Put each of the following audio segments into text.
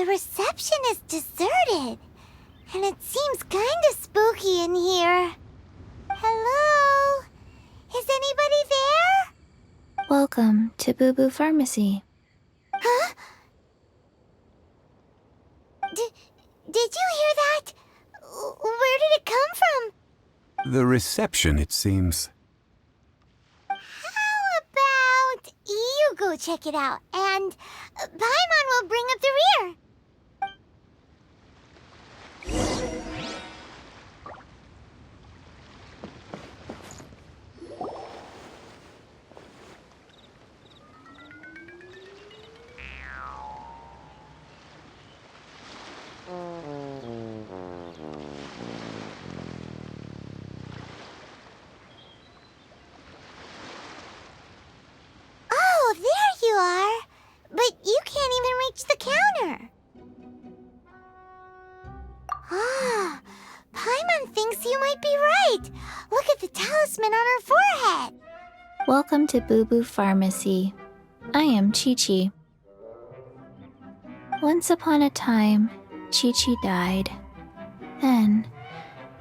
The reception is deserted, and it seems kinda spooky in here. Hello? Is anybody there? Welcome to Boo Boo Pharmacy. Huh? Did you hear that? Where did it come from? The reception, it seems. How about you go check it out, and Paimon will bring up the rear. Oh, there you are. But you can't even reach the counter. Ah, Paimon thinks you might be right. Look at the talisman on her forehead. Welcome to Boo Boo Pharmacy. I am Chi-Chi. Once upon a time, Chi-Chi died. Then,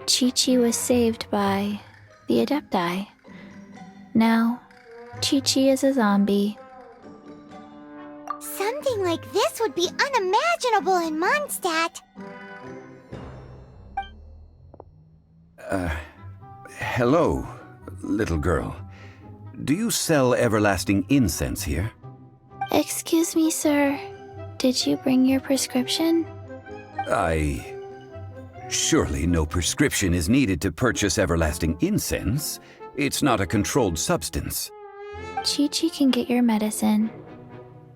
Chi-Chi was saved by the Adepti. Now, Chi-Chi is a zombie. Something like this would be unimaginable in Mondstadt. Hello, little girl. Do you sell everlasting incense here? Excuse me, sir. Did you bring your prescription? Surely no prescription is needed to purchase everlasting incense. It's not a controlled substance. Chi-Chi can get your medicine,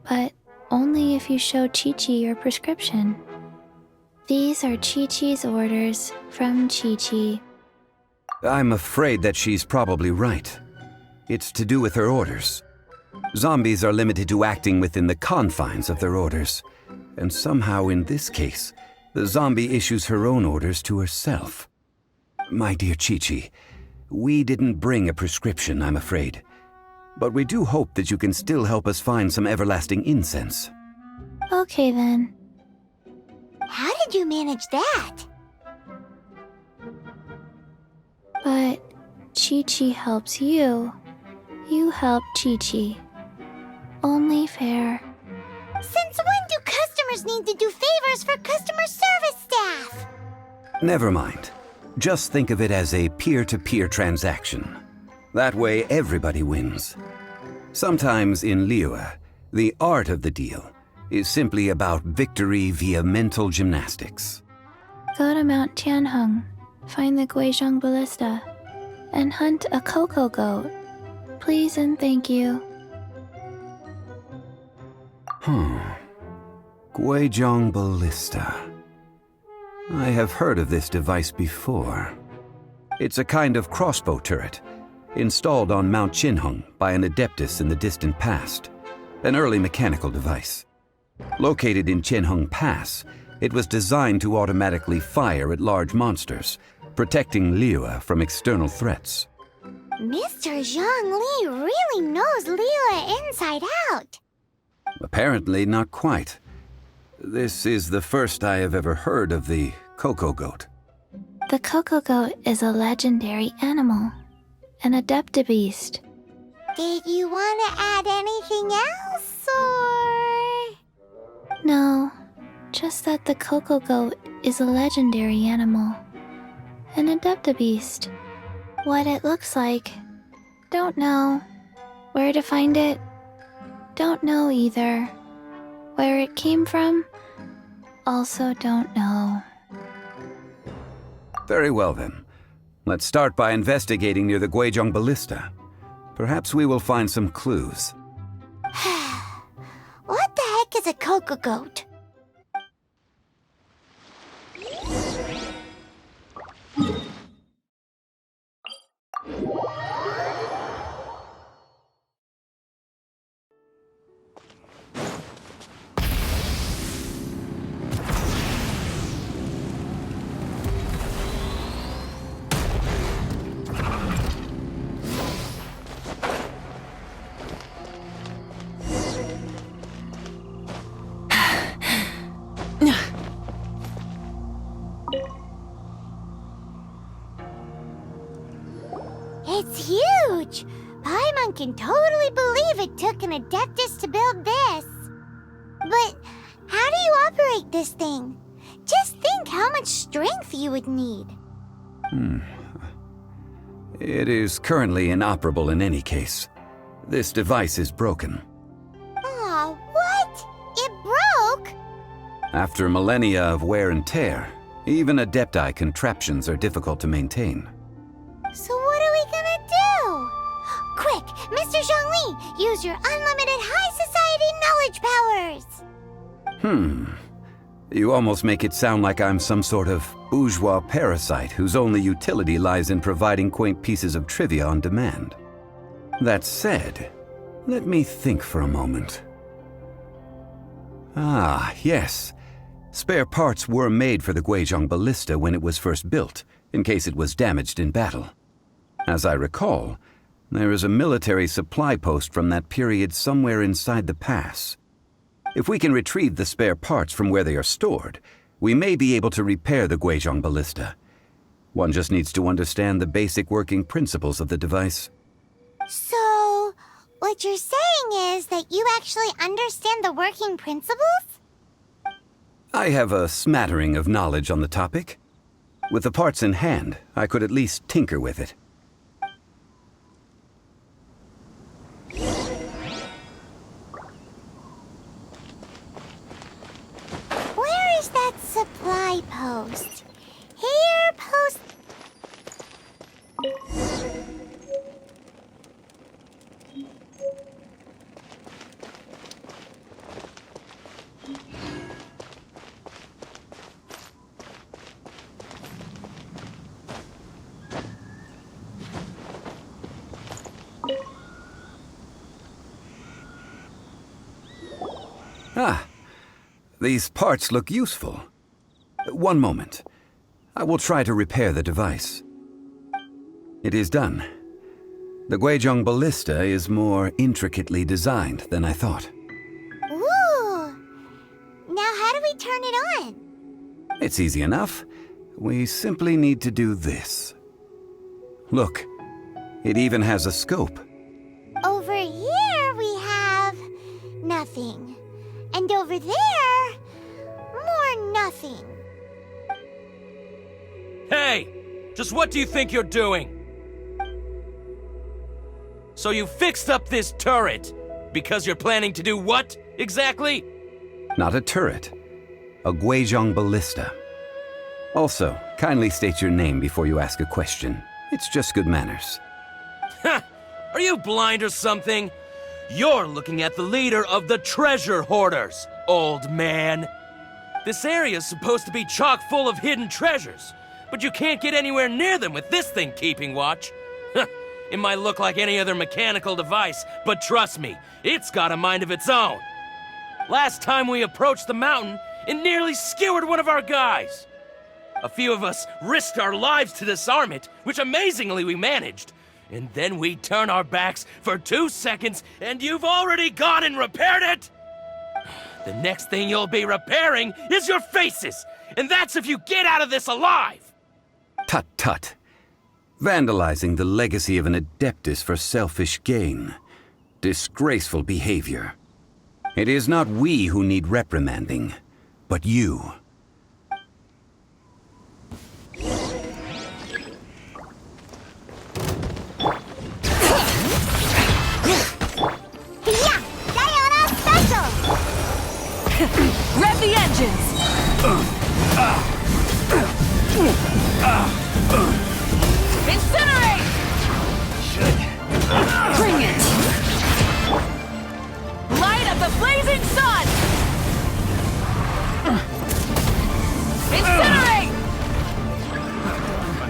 but only if you show Chi-Chi your prescription. These are Chi-Chi's orders from Chi-Chi. I'm afraid that she's probably right. It's to do with her orders. Zombies are limited to acting within the confines of their orders. And somehow in this case, the zombie issues her own orders to herself. My dear Chi-Chi, we didn't bring a prescription, I'm afraid. But we do hope that you can still help us find some everlasting incense. Okay then. How did you manage that? But Chi-Chi helps you. You help Chi-Chi. Only fair. Since when do customers need to do favors for customer service staff? Never mind. Just think of it as a peer-to-peer transaction. That way everybody wins. Sometimes in Liyue, the art of the deal is simply about victory via mental gymnastics. Go to Mount Tianheng, find the Guizhong Ballista, and hunt a cocoa goat. Please and thank you. Guizhong Ballista. I have heard of this device before. It's a kind of crossbow turret, installed on Mount Tianheng by an adeptus in the distant past, an early mechanical device. Located in Tianheng Pass, it was designed to automatically fire at large monsters, protecting Liyue from external threats. Mr. Zhang Li really knows Liyue inside out. Apparently not quite. This is the first I have ever heard of the cocoa goat. The cocoa goat is a legendary animal, an adeptibeast. Did you want to add anything else, or...? No, just that the cocoa goat is a legendary animal, an adeptibeast. What it looks like, don't know. Where to find it, don't know either. Where it came from, also don't know. Very well then. Let's start by investigating near the Guizhong Ballista. Perhaps we will find some clues. What the heck is a cocoa goat? Paimon can totally believe it took an Adeptus to build this. But how do you operate this thing? Just think how much strength you would need. It is currently inoperable in any case. This device is broken. Aw, what? It broke? After millennia of wear and tear, even Adepti contraptions are difficult to maintain. So what are we gonna do? Quick, Mr. Zhongli, use your unlimited high society knowledge powers! You almost make it sound like I'm some sort of bourgeois parasite whose only utility lies in providing quaint pieces of trivia on demand. That said, let me think for a moment. Ah, yes. Spare parts were made for the Guizhong Ballista when it was first built, in case it was damaged in battle. As I recall, there is a military supply post from that period somewhere inside the pass. If we can retrieve the spare parts from where they are stored, we may be able to repair the Guizhong Ballista. One just needs to understand the basic working principles of the device. So, what you're saying is that you actually understand the working principles? I have a smattering of knowledge on the topic. With the parts in hand, I could at least tinker with it. Where is that supply post? Here, post... Ah, these parts look useful. One moment. I will try to repair the device. It is done. The Guizhong Ballista is more intricately designed than I thought. Ooh! Now how do we turn it on? It's easy enough. We simply need to do this. Look, it even has a scope. Over here we have... nothing. And over there... more nothing. Hey! Just what do you think you're doing? So you fixed up this turret because you're planning to do what, exactly? Not a turret. A Guizhong Ballista. Also, kindly state your name before you ask a question. It's just good manners. Ha! Are you blind or something? You're looking at the leader of the treasure hoarders, old man. This area's supposed to be chock full of hidden treasures, but you can't get anywhere near them with this thing keeping watch. It might look like any other mechanical device, but trust me, it's got a mind of its own. Last time we approached the mountain, it nearly skewered one of our guys. A few of us risked our lives to disarm it, which amazingly we managed. And then we turn our backs for 2 seconds, and you've already gone and repaired it? The next thing you'll be repairing is your faces, and that's if you get out of this alive! Tut tut. Vandalizing the legacy of an Adeptus for selfish gain. Disgraceful behavior. It is not we who need reprimanding, but you. Yeah! Sayonara special! Rev the engines! Incinerate! Bring it! Light of the blazing sun! Incinerate!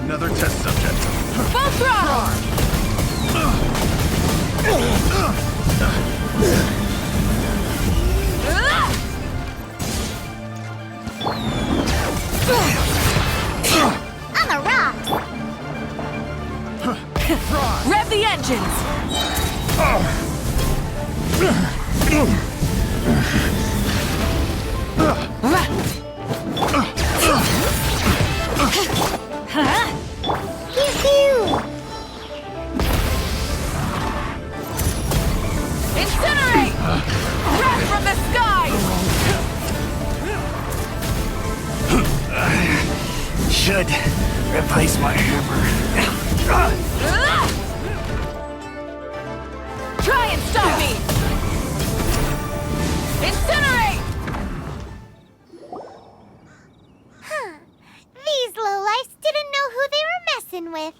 Another test subject. Full throttle! On the rocks! Rev the engines! Pew pew! Replace my hammer. Try and stop me! Incinerate! These lowlifes didn't know who they were messing with.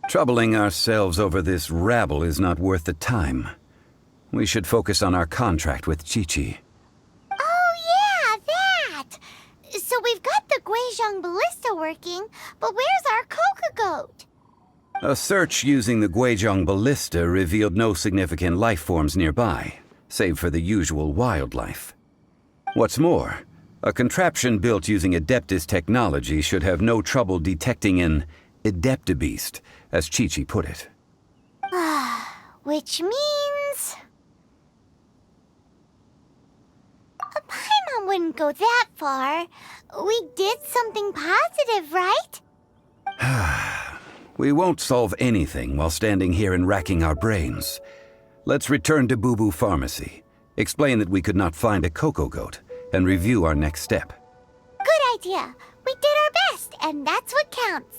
Troubling ourselves over this rabble is not worth the time. We should focus on our contract with Chi-Chi. Oh yeah, that! So we've got the Guizhong Ballista working, but where's our Coca Goat? A search using the Guizhong Ballista revealed no significant life forms nearby, save for the usual wildlife. What's more, a contraption built using Adeptus technology should have no trouble detecting an Adeptabeast, as Chi-Chi put it. Which means... Paimon wouldn't go that far. We did something positive, right? We won't solve anything while standing here and racking our brains. Let's return to Boo Boo Pharmacy, explain that we could not find a Coco Goat, and review our next step. Good idea. We did our best, and that's what counts.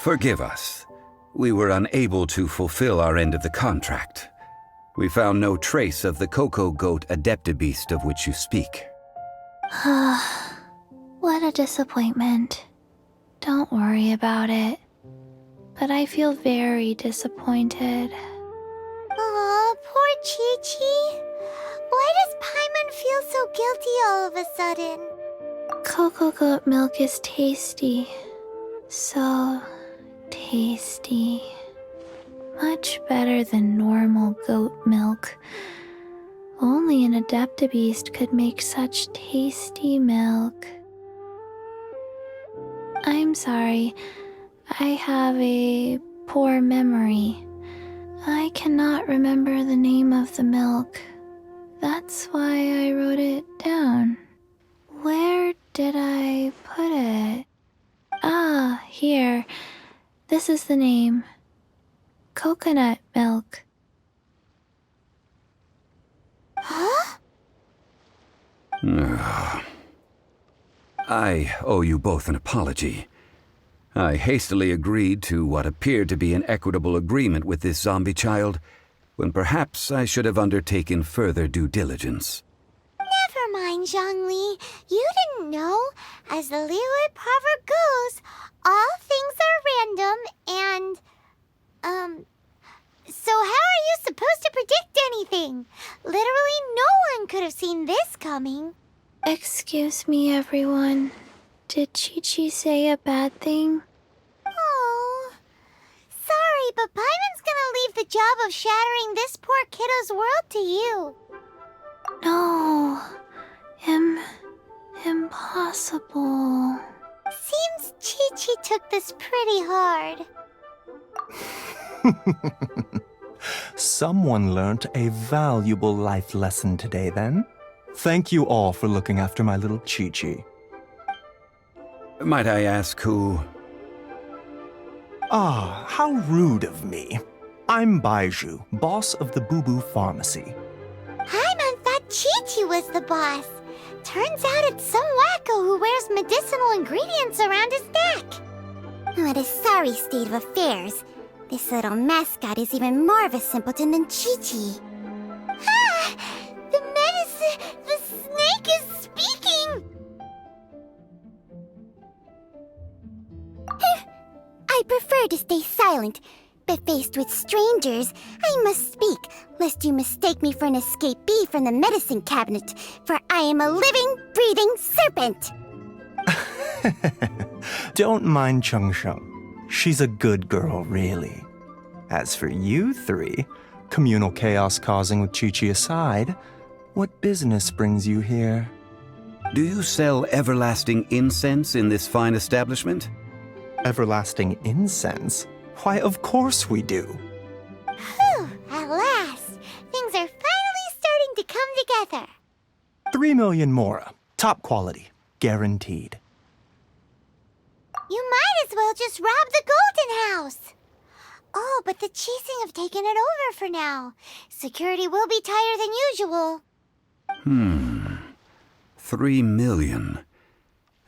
Forgive us. We were unable to fulfill our end of the contract. We found no trace of the Coco Goat Adeptabeast of which you speak. What a disappointment. Don't worry about it. But I feel very disappointed. Aw, poor Chi-Chi. Why does Paimon feel so guilty all of a sudden? Coco Goat milk is tasty. So tasty. Much better than normal goat milk. Only an Adeptabeast could make such tasty milk. I'm sorry. I have a poor memory. I cannot remember the name of the milk. That's why I wrote it down. Where did I put it? Ah, here. This is the name. Coconut milk. Huh? I owe you both an apology. I hastily agreed to what appeared to be an equitable agreement with this zombie child, when perhaps I should have undertaken further due diligence. Never mind, Zhongli. You didn't know. As the Liyue proverb goes, all things are random and, so how are you supposed to predict anything? Literally no one could have seen this coming. Excuse me, everyone. Did Chi-Chi say a bad thing? Oh, sorry, but Paimon's gonna leave the job of shattering this poor kiddo's world to you. No. Impossible. Seems Chi-Chi took this pretty hard. Someone learnt a valuable life lesson today, then. Thank you all for looking after my little Chi-Chi. Might I ask who? Ah, how rude of me. I'm Baiju, boss of the Boo Boo Pharmacy. Paimon thought Chi-Chi was the boss. Turns out it's some wacko who wears medicinal ingredients around his neck. What a sorry state of affairs. This little mascot is even more of a simpleton than Chi-Chi. Ah! The snake is speaking! I prefer to stay silent, but faced with strangers, I must speak, lest you mistake me for an escapee from the medicine cabinet, for I am a living, breathing serpent! Don't mind Chung Sheng. She's a good girl, really. As for you three, Communal chaos causing with Chi-Chi aside, what business brings you here? Do you sell everlasting incense in this fine establishment? Everlasting incense? Why, of course we do. Whew, at last! Things are finally starting to come together. 3 million mora. Top quality. Guaranteed. You might as well just rob the Golden House. Oh, but the Chising have taken it over for now. Security will be tighter than usual. 3 million.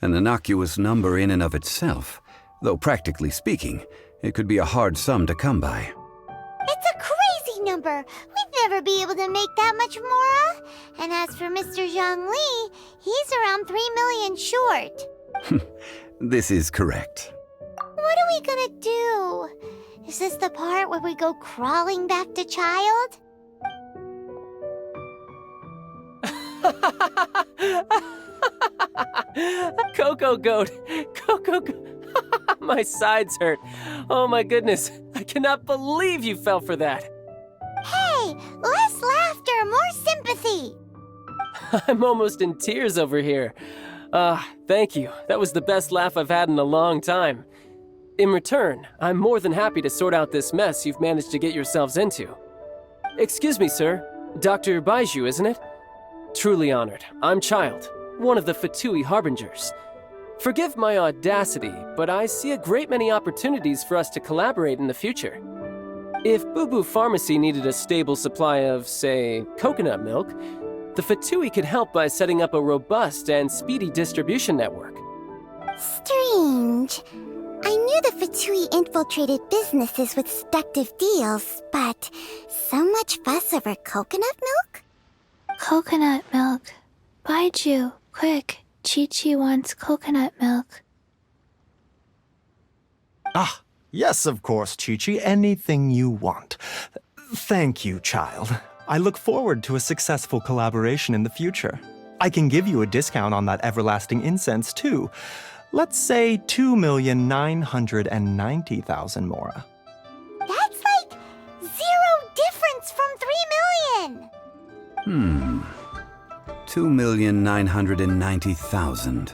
An innocuous number in and of itself, though practically speaking, it could be a hard sum to come by. It's a crazy number. We'd never be able to make that much mora. And as for Mr. Zhang Li, he's around 3 million short. This is correct. What are we gonna do? Is this the part where we go crawling back to child? Coco Goat! Coco Goat! My sides hurt. Oh my goodness. I cannot believe you fell for that. Hey, less laughter, more sympathy. I'm almost in tears over here. Thank you. That was the best laugh I've had in a long time. In return, I'm more than happy to sort out this mess you've managed to get yourselves into. Excuse me, sir. Dr. Baiju, isn't it? Truly honored. I'm Child, one of the Fatui Harbingers. Forgive my audacity, but I see a great many opportunities for us to collaborate in the future. If Boo Boo Pharmacy needed a stable supply of, say, coconut milk, the Fatui could help by setting up a robust and speedy distribution network. Strange. I knew the Fatui infiltrated businesses with seductive deals, but so much fuss over coconut milk? Coconut milk. Baiju, quick. Chi-Chi wants coconut milk. Ah, yes, of course, Chi-Chi. Anything you want. Thank you, Child. I look forward to a successful collaboration in the future. I can give you a discount on that everlasting incense, too. Let's say 2,990,000 mora. That's like 0 difference from 3 million. 2,990,000.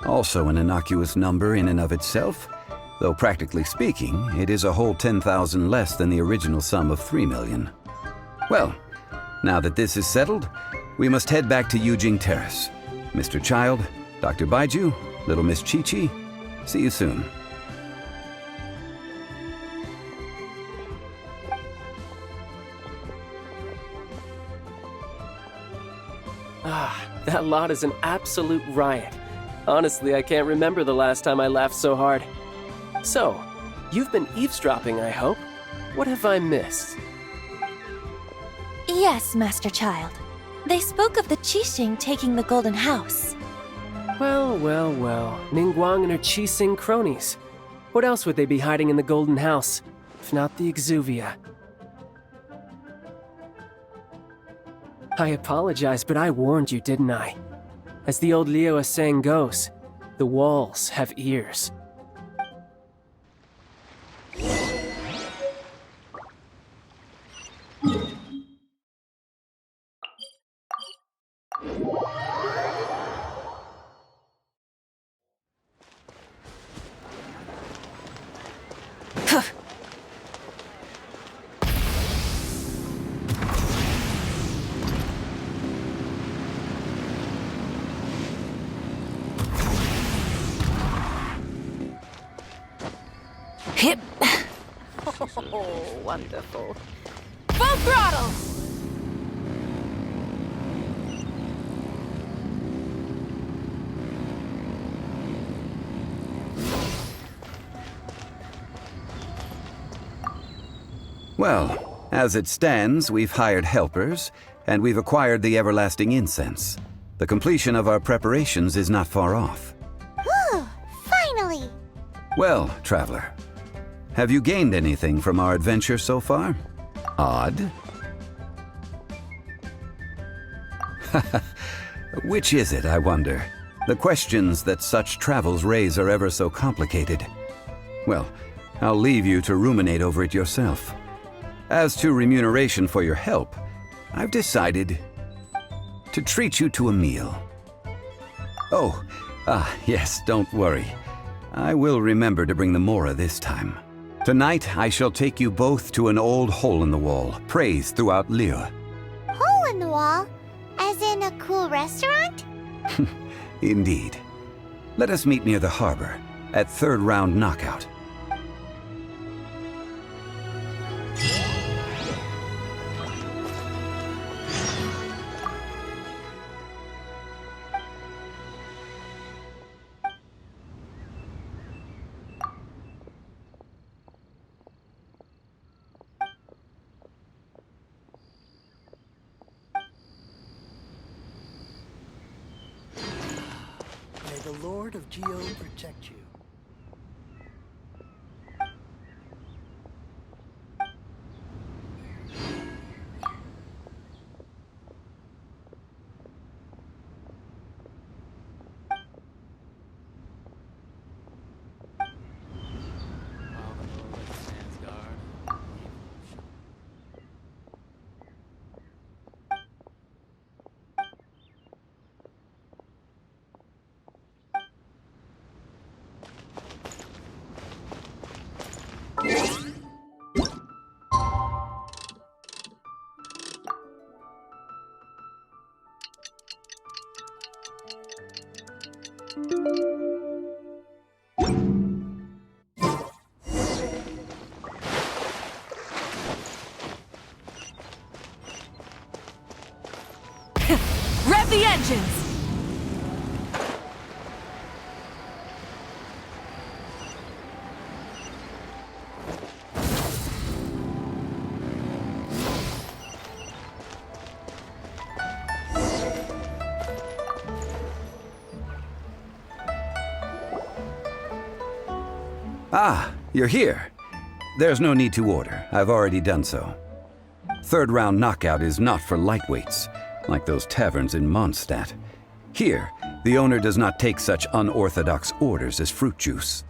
Also an innocuous number in and of itself, though practically speaking, it is a whole 10,000 less than the original sum of 3 million. Well, now that this is settled, we must head back to Yujing Terrace. Mr. Child, Dr. Baiju, Little Miss Chi-Chi, see you soon. That lot is an absolute riot. Honestly, I can't remember the last time I laughed so hard. So, you've been eavesdropping, I hope? What have I missed? Yes, Master Child. They spoke of the Qixing taking the Golden House. Well, well, well. Ningguang and her Qixing cronies. What else would they be hiding in the Golden House, if not the Exuvia? I apologize, but I warned you, didn't I? As the old Liyue saying goes, the walls have ears. Hip. Oh, wonderful. Full throttle! Well, as it stands, we've hired helpers, and we've acquired the everlasting incense. The completion of our preparations is not far off. Whew, finally! Well, traveler, have you gained anything from our adventure so far? Odd? Which is it, I wonder? The questions that such travels raise are ever so complicated. Well, I'll leave you to ruminate over it yourself. As to remuneration for your help, I've decided to treat you to a meal. Oh, yes, don't worry. I will remember to bring the Mora this time. Tonight, I shall take you both to an old hole-in-the-wall, praised throughout Liyue. Hole in the wall? As in a cool restaurant? Indeed. Let us meet near the harbor, at third round knockout. May the Lord of Geo protect you. Rev the engines! Ah, you're here. There's no need to order. I've already done so. Third round knockout is not for lightweights, like those taverns in Mondstadt. Here, the owner does not take such unorthodox orders as fruit juice.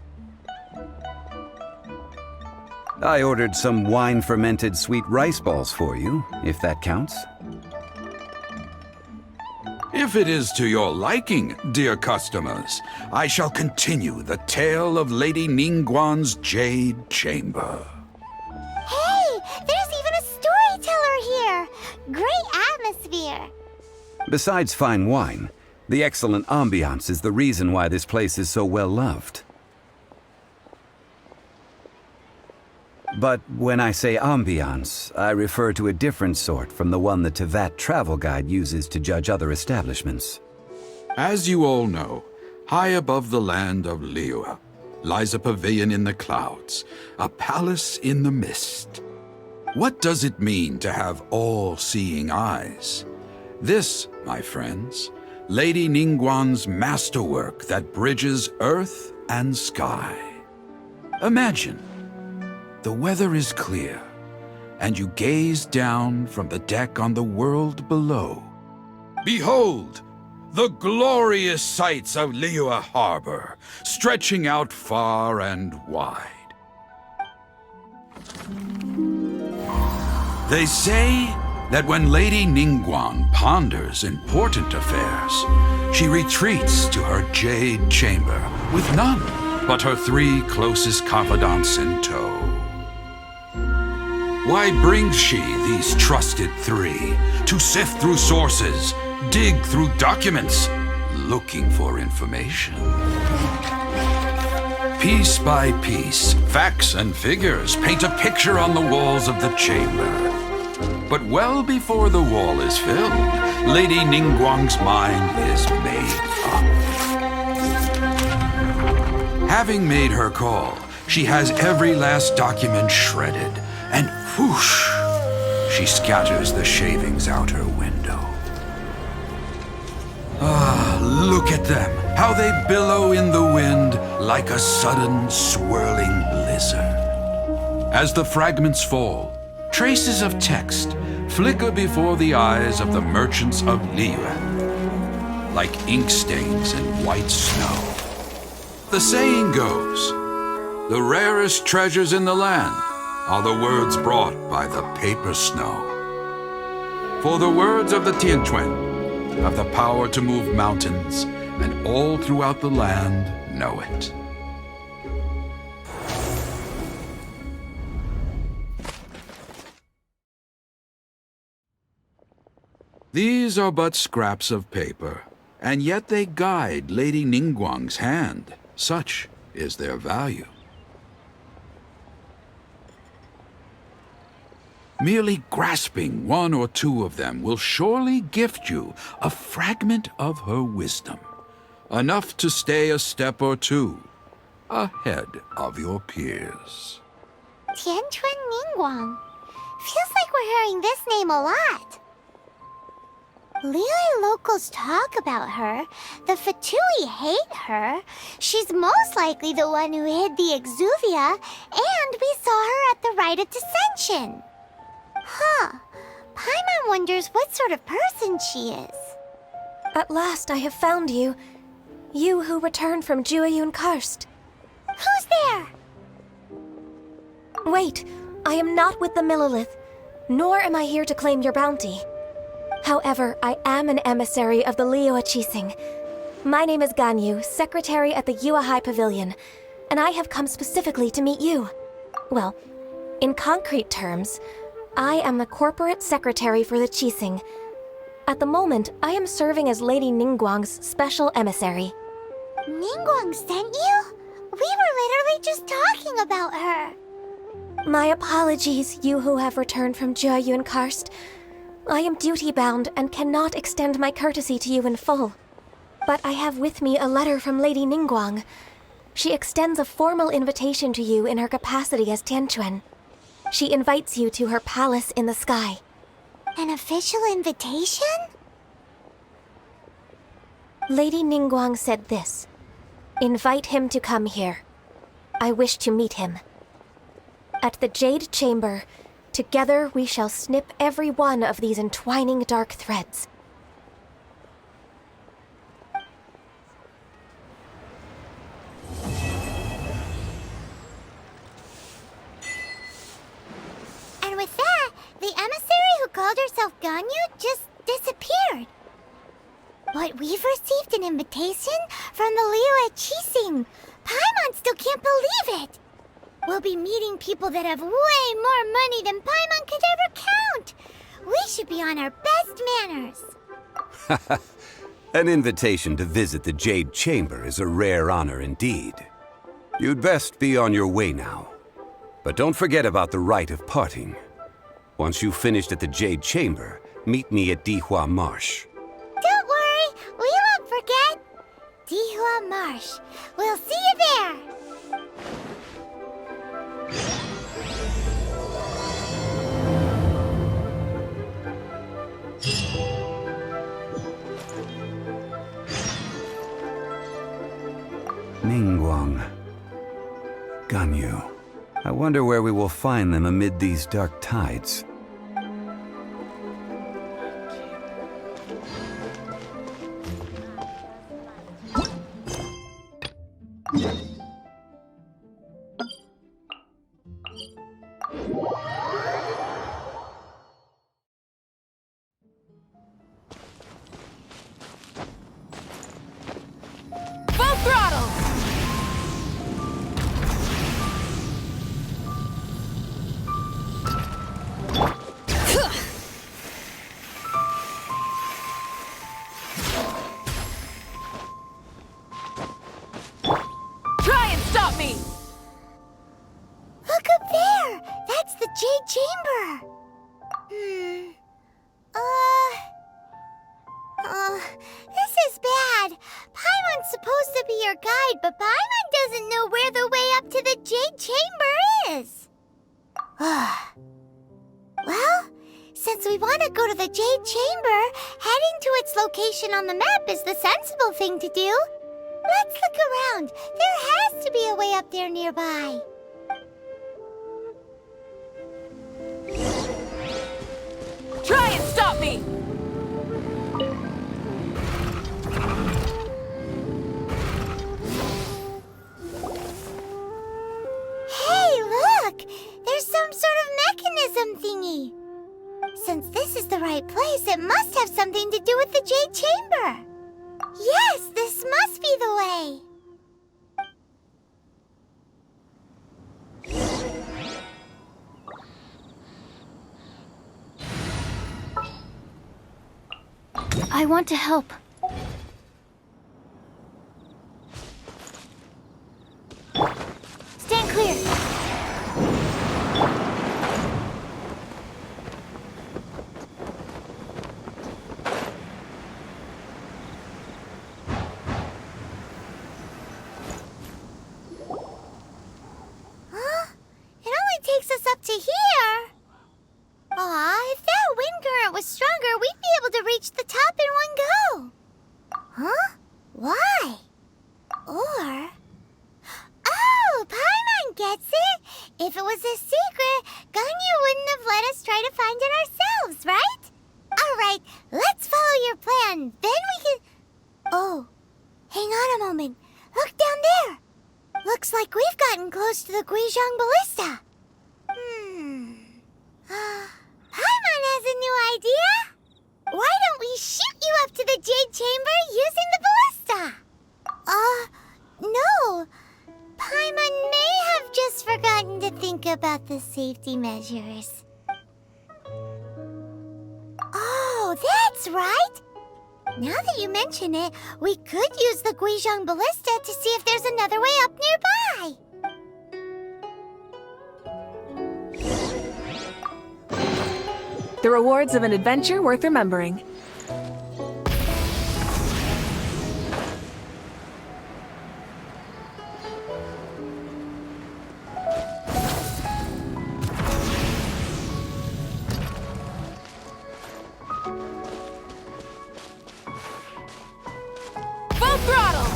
I ordered some wine-fermented sweet rice balls for you, if that counts. If it is to your liking, dear customers, I shall continue the tale of Lady Ningguang's Jade Chamber. Hey, there's even a storyteller here! Great atmosphere! Besides fine wine, the excellent ambiance is the reason why this place is so well loved. But when I say ambiance, I refer to a different sort from the one the Tevat travel guide uses to judge other establishments. As you all know, high above the land of Liyue lies a pavilion in the clouds, a palace in the mist. What does it mean to have all-seeing eyes? This, my friends, Lady Ningguang's masterwork that bridges earth and sky. Imagine, the weather is clear, and you gaze down from the deck on the world below. Behold, the glorious sights of Liyue Harbor, stretching out far and wide. They say that when Lady Ningguang ponders important affairs, she retreats to her jade chamber with none but her 3 closest confidants in tow. Why brings she these trusted 3 to sift through sources, dig through documents, looking for information? Piece by piece, facts and figures paint a picture on the walls of the chamber. But well before the wall is filled, Lady Ningguang's mind is made up. Having made her call, she has every last document shredded, and whoosh, she scatters the shavings out her window. Ah, look at them, how they billow in the wind like a sudden swirling blizzard. As the fragments fall, traces of text flicker before the eyes of the merchants of Liyue, like ink stains in white snow. The saying goes, the rarest treasures in the land are the words brought by the paper snow. For the words of the Tianquan have the power to move mountains, and all throughout the land know it. These are but scraps of paper, and yet they guide Lady Ningguang's hand. Such is their value. Merely grasping one or two of them will surely gift you a fragment of her wisdom, enough to stay a step or two ahead of your peers. Tianquan Ningguang. Feels like we're hearing this name a lot. Liyue locals talk about her. The Fatui hate her. She's most likely the one who hid the Exuvia, and we saw her at the Rite of Descension. Huh. Paimon wonders what sort of person she is. At last I have found you. You who returned from Jueyun Karst. Who's there? Wait, I am not with the Millelith, nor am I here to claim your bounty. However, I am an emissary of the Liyue Archon. My name is Ganyu, secretary at the Yue High Pavilion, and I have come specifically to meet you. Well, in concrete terms, I am the corporate secretary for the Qixing. At the moment, I am serving as Lady Ningguang's special emissary. Ningguang sent you? We were literally just talking about her. My apologies, you who have returned from Jueyun Karst. I am duty-bound and cannot extend my courtesy to you in full. But I have with me a letter from Lady Ningguang. She extends a formal invitation to you in her capacity as Tianquan. She invites you to her palace in the sky. An official invitation? Lady Ningguang said this. Invite him to come here. I wish to meet him. At the Jade Chamber, together we shall snip every one of these entwining dark threads. And with that, the emissary who called herself Ganyu just disappeared. But we've received an invitation from the Liyue Archon. Paimon still can't believe it. We'll be meeting people that have way more money than Paimon could ever count. We should be on our best manners. An invitation to visit the Jade Chamber is a rare honor indeed. You'd best be on your way now. But don't forget about the rite of parting. Once you've finished at the Jade Chamber, meet me at Dihua Marsh. Don't worry, we won't forget. Dihua Marsh. We'll see you there. Ningguang. Ganyu. I wonder where we will find them amid these dark tides. Full throttle! Try and stop me! Look up there! That's the Jade Chamber! This is bad. Paimon's supposed to be your guide, but Paimon doesn't know where the way up to the Jade Chamber is. Well, since we want to go to the Jade Chamber, heading to its location on the map is the sensible thing to do. Let's look around. There has to be a way up there nearby. Try and stop me! Hey, look! There's some sort it must have something to do with the Jade Chamber. Yes, this must be the way. I want to help. Stand clear. Huh? It only takes us up to here. Aw, if that wind current was stronger, we'd be able to reach the top in one go. Huh? Why? Or... Oh, Paimon gets it! If it was a secret, Ganyu wouldn't have let us try to find it ourselves, right? Alright, let's follow your plan. Then we can... Oh, hang on a moment. Look down there. Looks like we've gotten close to the Guizhong Ballista. Paimon has a new idea. Why don't we shoot you up to the Jade Chamber using the ballista? No. Paimon may have just forgotten to think about the safety measures. Oh, that's right. Now that you mention it, we could use the Guizhong Ballista to see if there's another way up nearby. The rewards of an adventure worth remembering. Full throttle!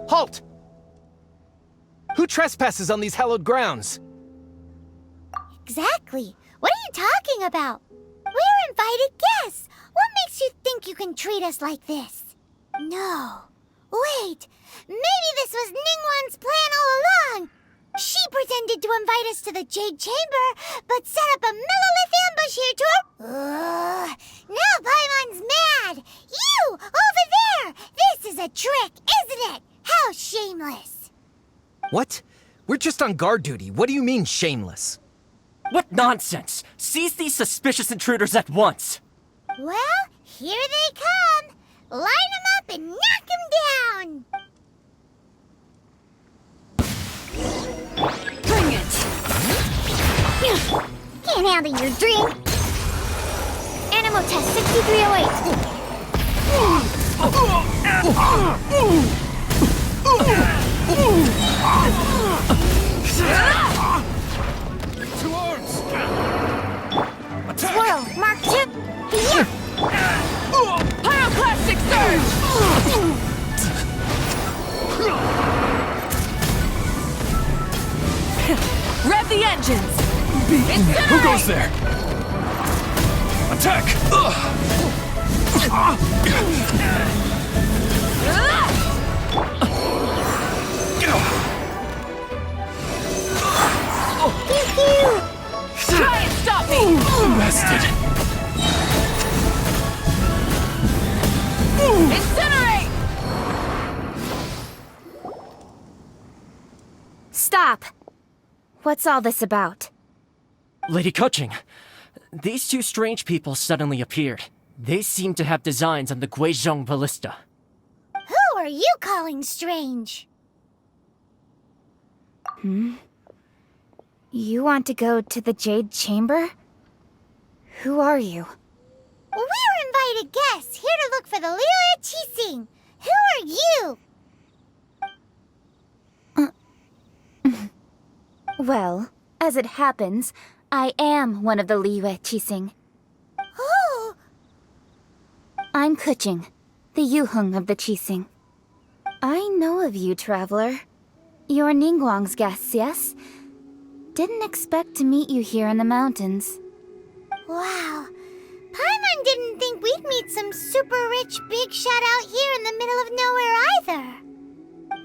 Halt! Who trespasses on these hallowed grounds? Exactly. What are you talking about? We're invited guests. What makes you think you can treat us like this? No. Wait. Maybe this was Ningguang's plan all along. She pretended to invite us to the Jade Chamber, but set up a Millilith ambush here to... Now Paimon's mad! You! Over there! This is a trick, isn't it? How shameless! What? We're just on guard duty. What do you mean, shameless? What nonsense! Seize these suspicious intruders at once! Well, here they come! Line them up and knock them down! Bring it! Can't handle your drink! Animal test 6308! Two arms! Attack! Swirl, Mark 2! Yeah! Pyroclastic surge! Rev the engines! Who goes there? Attack! Try and stop me! Bested! Incinerate! Stop! What's all this about? Lady Kuching, these two strange people suddenly appeared. They seem to have designs on the Guizhong Ballista. Who are you calling strange? You want to go to the Jade Chamber? Who are you? We're invited guests, here to look for the Liyue Archon. Who are you? Well, as it happens, I am one of the Liyue Archon. Oh, I'm Kuching, the Yuheng of the Qixing. I know of you, traveler. You're Ningguang's guests, yes? Didn't expect to meet you here in the mountains. wow. Paimon didn't think we'd meet some super rich big shot out here in the middle of nowhere either.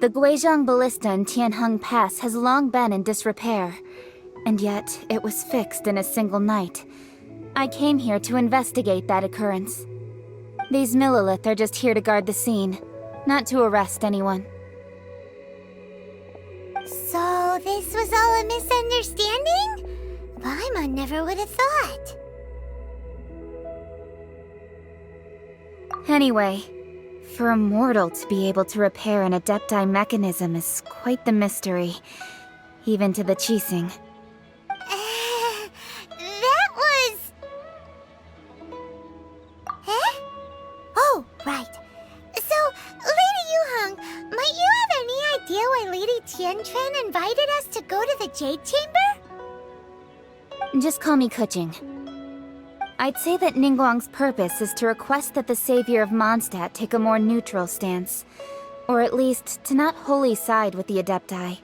The Guizhong Ballista in Tianheng Pass has long been in disrepair, and yet it was fixed in a single night. I came here to investigate that occurrence. These Millilith are just here to guard the scene, not to arrest anyone. So this was all a misunderstanding? Paimon never would have thought. Anyway, for a mortal to be able to repair an Adepti mechanism is quite the mystery, even to the Qixing. That was... Eh? Oh, right. So, Lady Yuheng, might you have any idea why Lady Tianquan invited us to go to the Jade Chamber? Just call me Kuching. I'd say that Ningguang's purpose is to request that the savior of Mondstadt take a more neutral stance. Or at least, to not wholly side with the Adepti.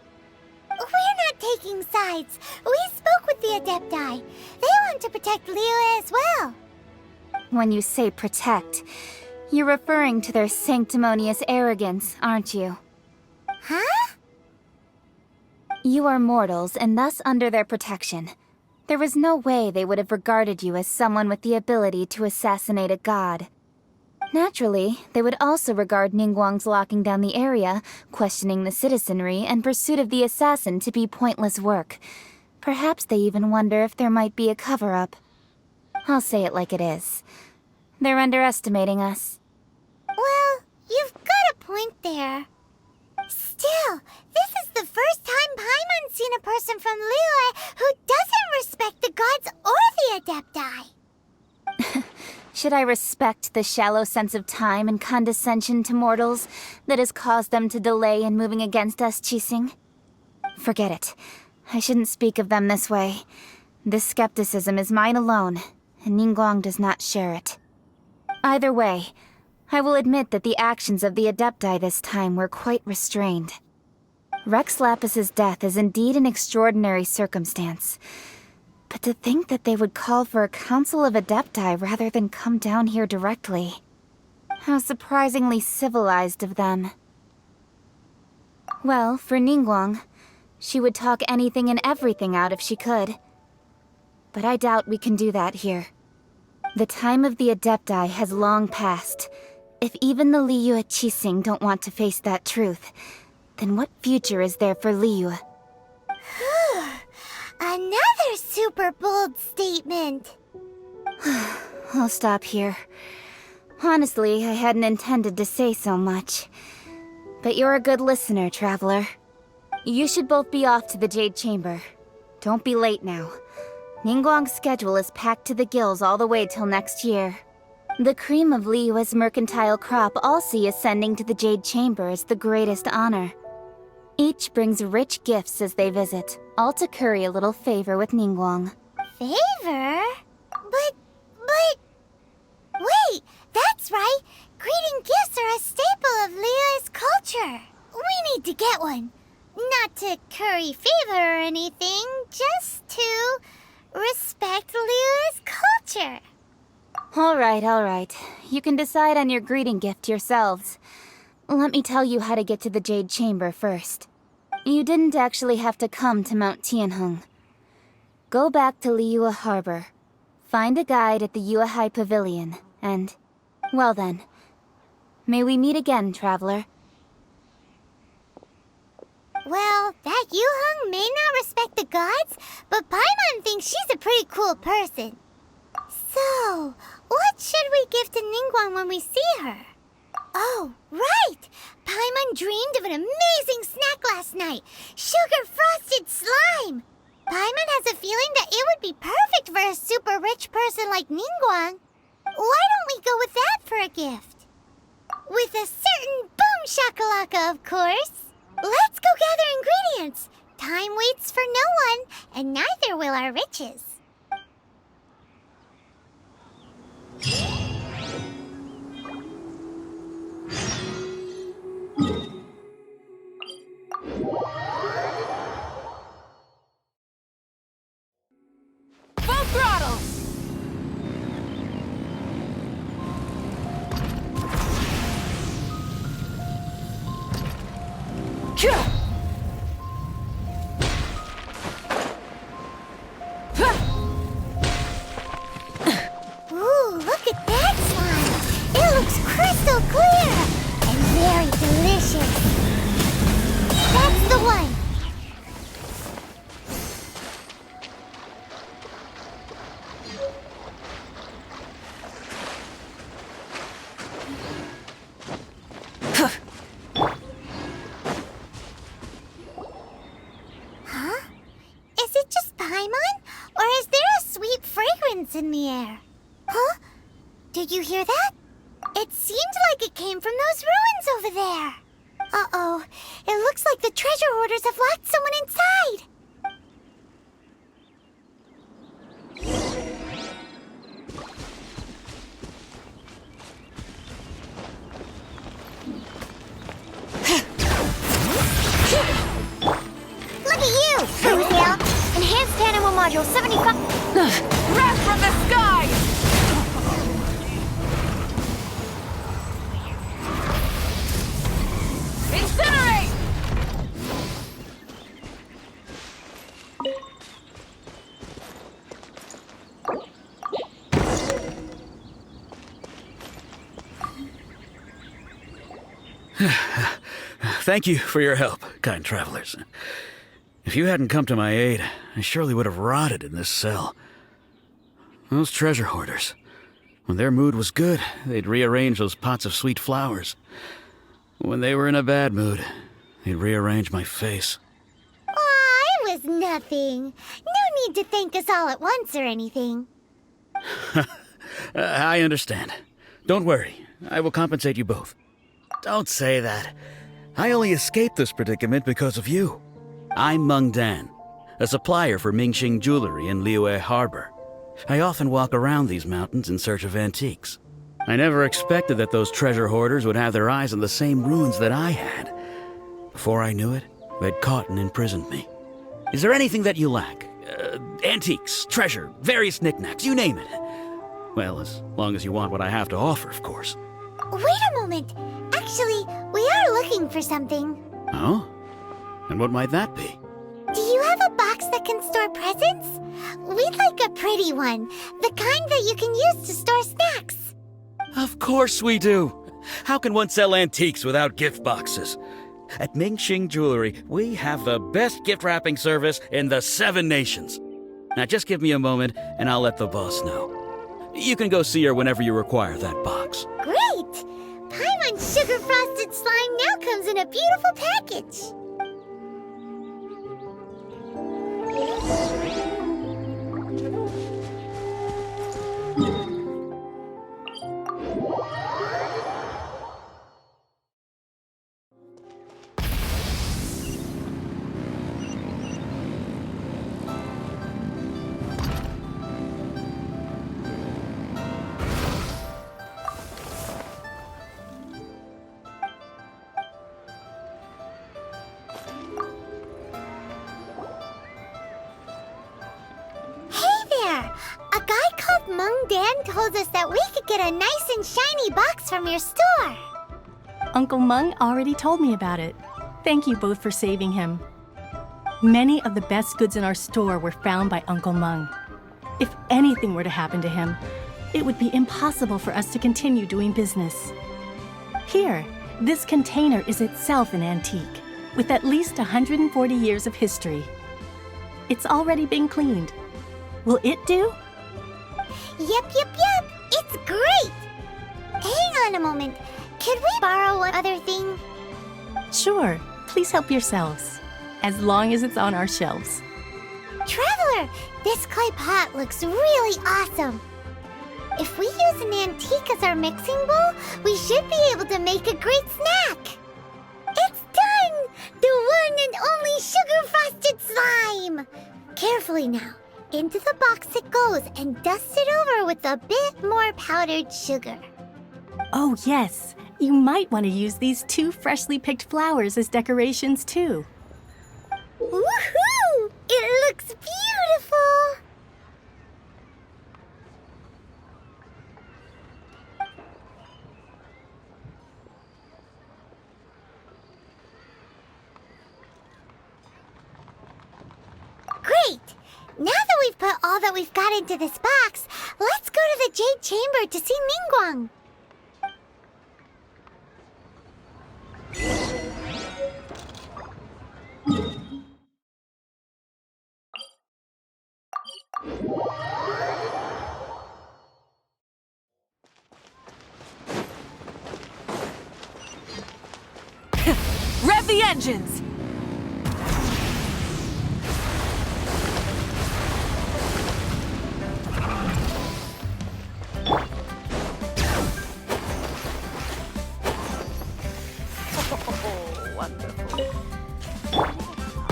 We're not taking sides. We spoke with the Adepti. They want to protect Liyue as well. When you say protect, you're referring to their sanctimonious arrogance, aren't you? Huh? You are mortals, and thus under their protection. There was no way they would have regarded you as someone with the ability to assassinate a god. Naturally, they would also regard Ningguang's locking down the area, questioning the citizenry, and pursuit of the assassin to be pointless work. Perhaps they even wonder if there might be a cover-up. I'll say it like it is. They're underestimating us. Well, you've got a point there. Still, this is the first time Paimon's seen a person from Liyue who doesn't respect the gods or the Adepti. Should I respect the shallow sense of time and condescension to mortals that has caused them to delay in moving against us, Qixing? Forget it. I shouldn't speak of them this way. This skepticism is mine alone, and Ningguang does not share it. Either way, I will admit that the actions of the Adepti this time were quite restrained. Rex Lapis's death is indeed an extraordinary circumstance. But to think that they would call for a council of Adepti rather than come down here directly. How surprisingly civilized of them. Well, for Ningguang, she would talk anything and everything out if she could. But I doubt we can do that here. The time of the Adepti has long passed. If even the Liyue Qixing don't want to face that truth, then what future is there for Liyue? Another super bold statement. I'll stop here. Honestly, I hadn't intended to say so much. But you're a good listener, Traveler. You should both be off to the Jade Chamber. Don't be late now. Ningguang's schedule is packed to the gills all the way till next year. The cream of Liyue's mercantile crop all see ascending to the Jade Chamber as the greatest honor. Each brings rich gifts as they visit, all to curry a little favor with Ningguang. Favor? But... Wait, that's right! Greeting gifts are a staple of Liyue's culture! We need to get one. Not to curry favor or anything, just to respect Liyue's culture. Alright. You can decide on your greeting gift yourselves. Let me tell you how to get to the Jade Chamber first. You didn't actually have to come to Mount Tianheng. Go back to Liyue Harbor. Find a guide at the Yuehai Pavilion, and... well then. May we meet again, Traveler. Well, that Yuheng may not respect the gods, but Paimon thinks she's a pretty cool person. So, what should we give to Ningguang when we see her? Oh, right! Paimon dreamed of an amazing snack last night! Sugar-frosted slime! Paimon has a feeling that it would be perfect for a super rich person like Ningguang. Why don't we go with that for a gift? With a certain boom shakalaka, of course! Let's go gather ingredients! Time waits for no one, and neither will our riches. Full throttle! Ooh, look at that slime! It looks crystal clear and very delicious. That's the one! Huh? Is it just Paimon? Or is there a sweet fragrance in the air? Huh? Did you hear that? It seemed like it came from those ruins over there. Uh-oh. It looks like the treasure hoarders have locked someone inside. Look at you, Rosale! Enhanced Animal Module 75... Wrath from the sky! Incinerate! Thank you for your help, kind travelers. If you hadn't come to my aid, I surely would have rotted in this cell. Those treasure hoarders, when their mood was good, they'd rearrange those pots of sweet flowers. When they were in a bad mood, they'd rearrange my face. Aw, it was nothing. No need to thank us all at once or anything. I understand. Don't worry, I will compensate you both. Don't say that. I only escaped this predicament because of you. I'm Meng Dan, a supplier for Mingxing jewelry in Liyue Harbor. I often walk around these mountains in search of antiques. I never expected that those treasure hoarders would have their eyes on the same ruins that I had. Before I knew it, they'd caught and imprisoned me. Is there anything that you lack? Antiques, treasure, various knickknacks, you name it. Well, as long as you want what I have to offer, of course. Wait a moment. Actually, we are looking for something. Oh? And what might that be? Do you have a box that can store presents? We'd like a pretty one. The kind that you can use to store snacks. Of course we do. How can one sell antiques without gift boxes? At Mingxing Jewelry, we have the best gift wrapping service in the 7 nations. Now just give me a moment and I'll let the boss know. You can go see her whenever you require that box. Great! Paimon's sugar frosted slime now comes in a beautiful package. A guy called Meng Dan told us that we could get a nice and shiny box from your store. Uncle Meng already told me about it. Thank you both for saving him. Many of the best goods in our store were found by Uncle Meng. If anything were to happen to him, it would be impossible for us to continue doing business. Here, this container is itself an antique, with at least 140 years of history. It's already been cleaned. Will it do? Yep. It's great! Hang on a moment. Could we borrow one other thing? Sure. Please help yourselves. As long as it's on our shelves. Traveler, this clay pot looks really awesome. If we use an antique as our mixing bowl, we should be able to make a great snack. It's done! The one and only sugar-frosted slime! Carefully now. Into the box it goes and dust it over with a bit more powdered sugar. Oh, yes. You might want to use these 2 freshly picked flowers as decorations, too. Woohoo! It looks beautiful! we've put all that we've got into this box, let's go to the Jade Chamber to see Ningguang. Rev the engines! Oh, wonderful.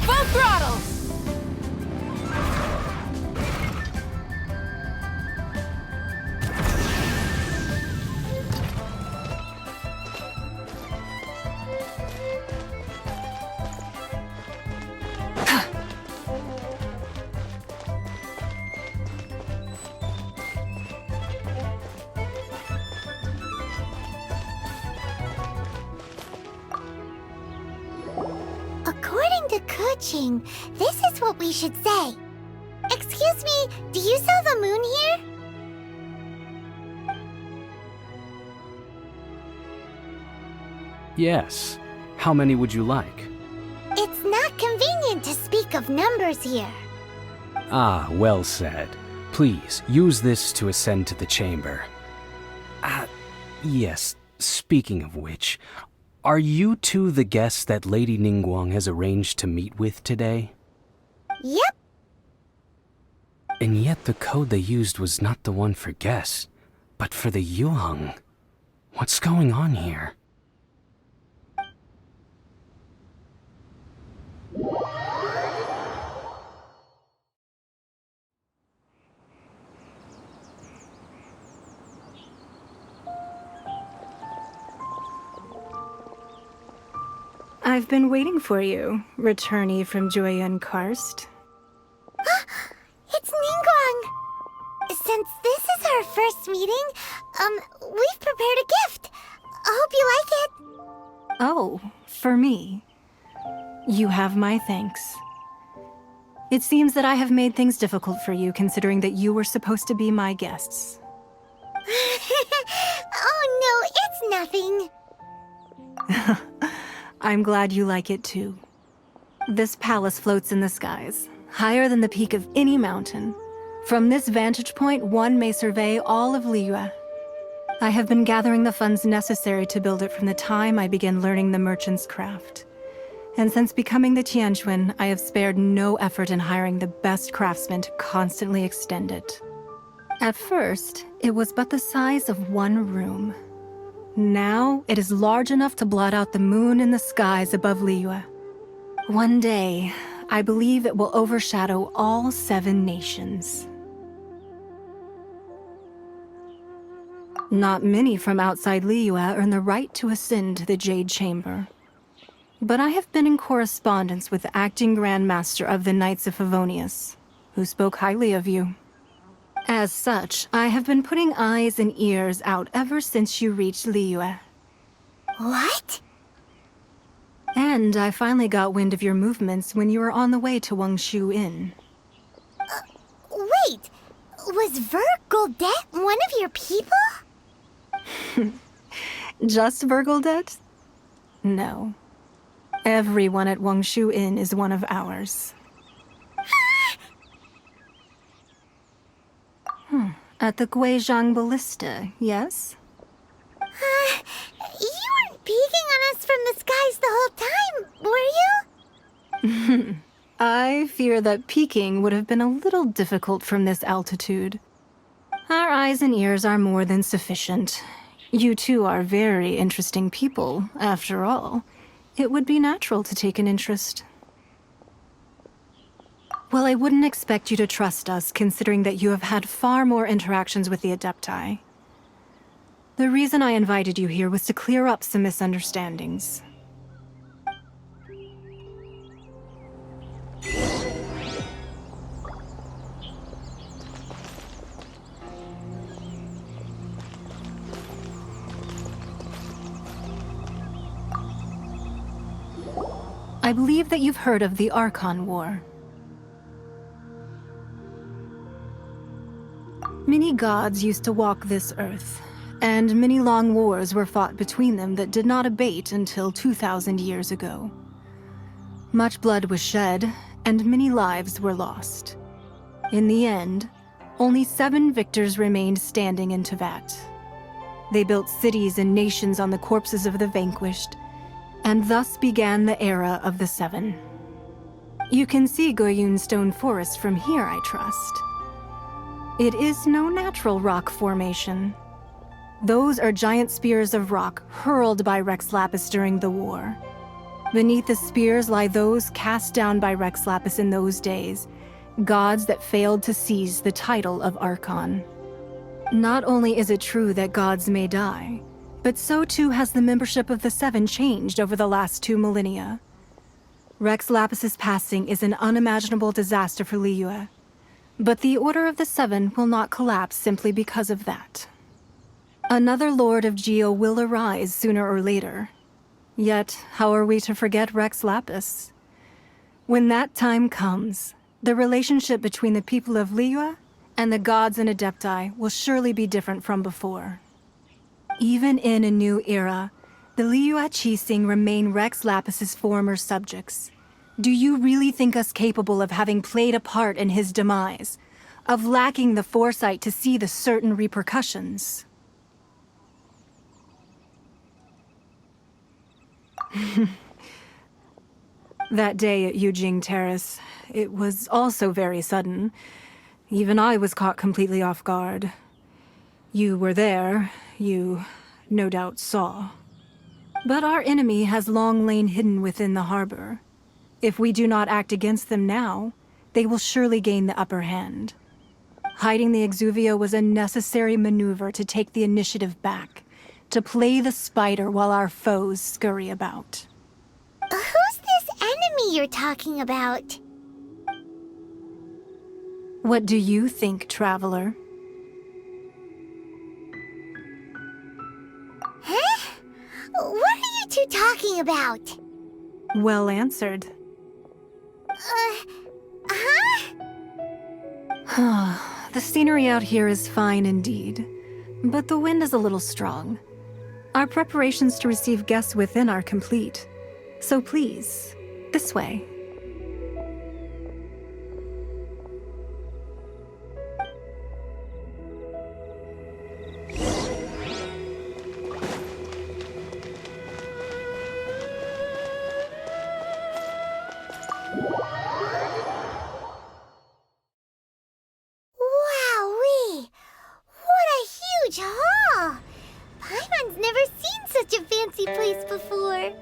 Full throttle! According to Kuching, this is what we should say. Excuse me, do you sell the moon here? Yes. How many would you like? It's not convenient to speak of numbers here. Ah, well said. Please, use this to ascend to the chamber. Yes, speaking of which, are you two the guests that Lady Ningguang has arranged to meet with today? Yep. And yet the code they used was not the one for guests, but for the Yuheng. What's going on here? I've been waiting for you, returnee from Jueyun Karst. It's Ningguang! Since this is our first meeting, we've prepared a gift. I hope you like it. Oh, for me. You have my thanks. It seems that I have made things difficult for you, considering that you were supposed to be my guests. Oh no, it's nothing. I'm glad you like it too. This palace floats in the skies, higher than the peak of any mountain. From this vantage point, one may survey all of Liyue. I have been gathering the funds necessary to build it from the time I began learning the merchant's craft. And since becoming the Tianquan, I have spared no effort in hiring the best craftsmen to constantly extend it. At first, it was but the size of one room. Now, it is large enough to blot out the moon in the skies above Liyue. One day, I believe it will overshadow all 7 nations. Not many from outside Liyue earn the right to ascend to the Jade Chamber. But I have been in correspondence with the acting Grand Master of the Knights of Favonius, who spoke highly of you. As such, I have been putting eyes and ears out ever since you reached Liyue. What? And I finally got wind of your movements when you were on the way to Wangshu Inn. Wait! Was Vergoldet one of your people? Just Vergoldet? No. Everyone at Wangshu Inn is one of ours. At the Guizhang Ballista, yes? You weren't peeking on us from the skies the whole time, were you? I fear that peeking would have been a little difficult from this altitude. Our eyes and ears are more than sufficient. You two are very interesting people, after all. It would be natural to take an interest. Well, I wouldn't expect you to trust us, considering that you have had far more interactions with the Adepti. The reason I invited you here was to clear up some misunderstandings. I believe that you've heard of the Archon War. Many gods used to walk this earth, and many long wars were fought between them that did not abate until 2,000 years ago. Much blood was shed, and many lives were lost. In the end, only 7 victors remained standing in Tevat. They built cities and nations on the corpses of the vanquished, and thus began the era of the 7. You can see Goyun Stone Forest from here, I trust. It is no natural rock formation. Those are giant spears of rock hurled by Rex Lapis during the war. Beneath the spears lie those cast down by Rex Lapis in those days, gods that failed to seize the title of Archon. Not only is it true that gods may die, but so too has the membership of the 7 changed over the last 2 millennia. Rex Lapis's passing is an unimaginable disaster for Liyue, but the Order of the 7 will not collapse simply because of that. Another Lord of Geo will arise sooner or later. Yet, how are we to forget Rex Lapis? When that time comes, the relationship between the people of Liyue and the gods and Adepti will surely be different from before. Even in a new era, the Liyue Archon remain Rex Lapis's former subjects. Do you really think us capable of having played a part in his demise? Of lacking the foresight to see the certain repercussions? That day at Yujing Terrace, it was also very sudden. Even I was caught completely off guard. You were there, you no doubt saw. But our enemy has long lain hidden within the harbor. If we do not act against them now, they will surely gain the upper hand. Hiding the Exuvio was a necessary maneuver to take the initiative back, to play the spider while our foes scurry about. Who's this enemy you're talking about? What do you think, traveler? Huh? What are you two talking about? Well answered. The scenery out here is fine indeed, but the wind is a little strong. Our preparations to receive guests within are complete, so please, this way. Wowee! What a huge hall! Paimon's never seen such a fancy place before.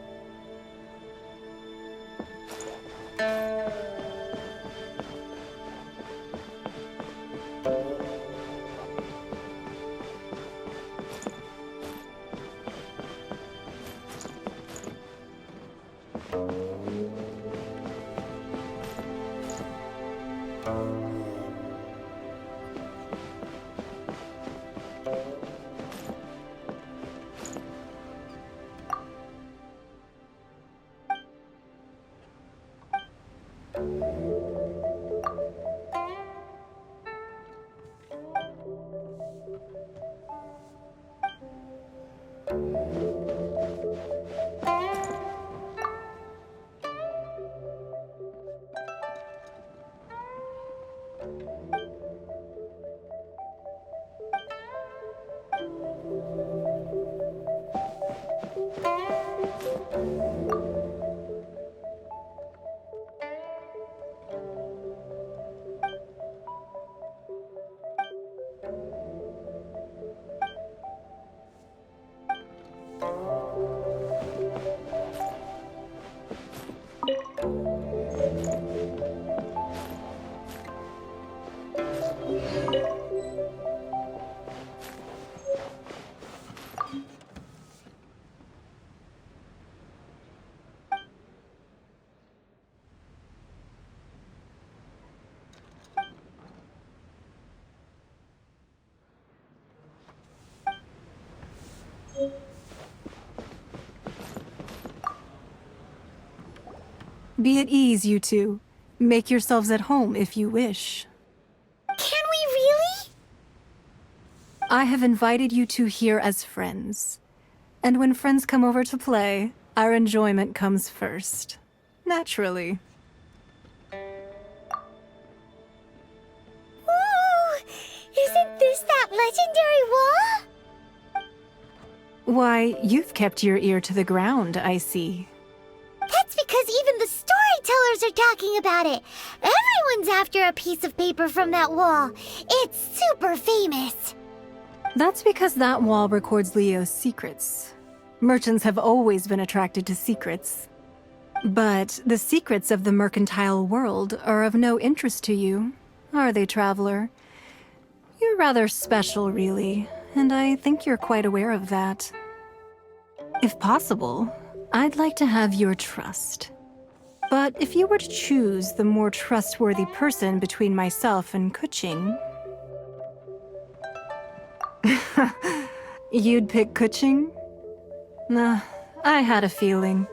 Be at ease, you two. Make yourselves at home if you wish. Can we really? I have invited you two here as friends. And when friends come over to play, our enjoyment comes first. Naturally. Ooh! Isn't this that legendary wall? Why, you've kept your ear to the ground, I see. That's because even the storytellers are talking about it. Everyone's after a piece of paper from that wall. It's super famous. That's because that wall records Liyue's secrets. Merchants have always been attracted to secrets. But the secrets of the mercantile world are of no interest to you, are they, traveler? You're rather special, really, and I think you're quite aware of that. If possible, I'd like to have your trust. But if you were to choose the more trustworthy person between myself and Kuching... You'd pick Kuching? Nah, I had a feeling.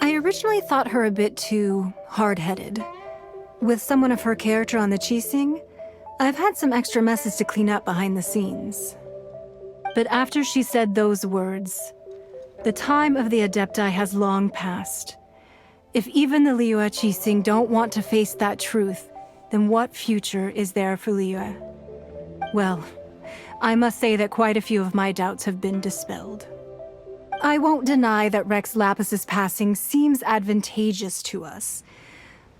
I originally thought her a bit too hard-headed. With someone of her character on the Qixing, I've had some extra messes to clean up behind the scenes. But after she said those words, the time of the Adepti has long passed. If even the Liyue Qixing don't want to face that truth, then what future is there for Liyue? Well, I must say that quite a few of my doubts have been dispelled. I won't deny that Rex Lapis's passing seems advantageous to us.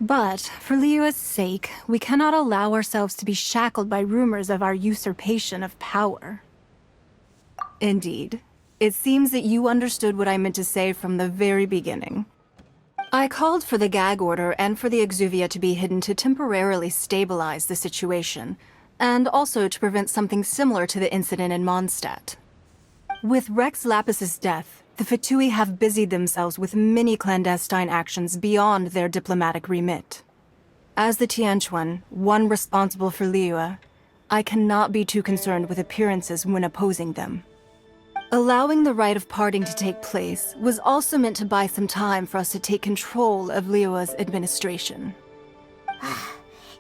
But for Liyue's sake, we cannot allow ourselves to be shackled by rumors of our usurpation of power. Indeed. It seems that you understood what I meant to say from the very beginning. I called for the gag order and for the exuvia to be hidden to temporarily stabilize the situation, and also to prevent something similar to the incident in Mondstadt. With Rex Lapis's death, the Fatui have busied themselves with many clandestine actions beyond their diplomatic remit. As the Tianquan, one responsible for Liyue, I cannot be too concerned with appearances when opposing them. Allowing the rite of parting to take place was also meant to buy some time for us to take control of Liyue's administration.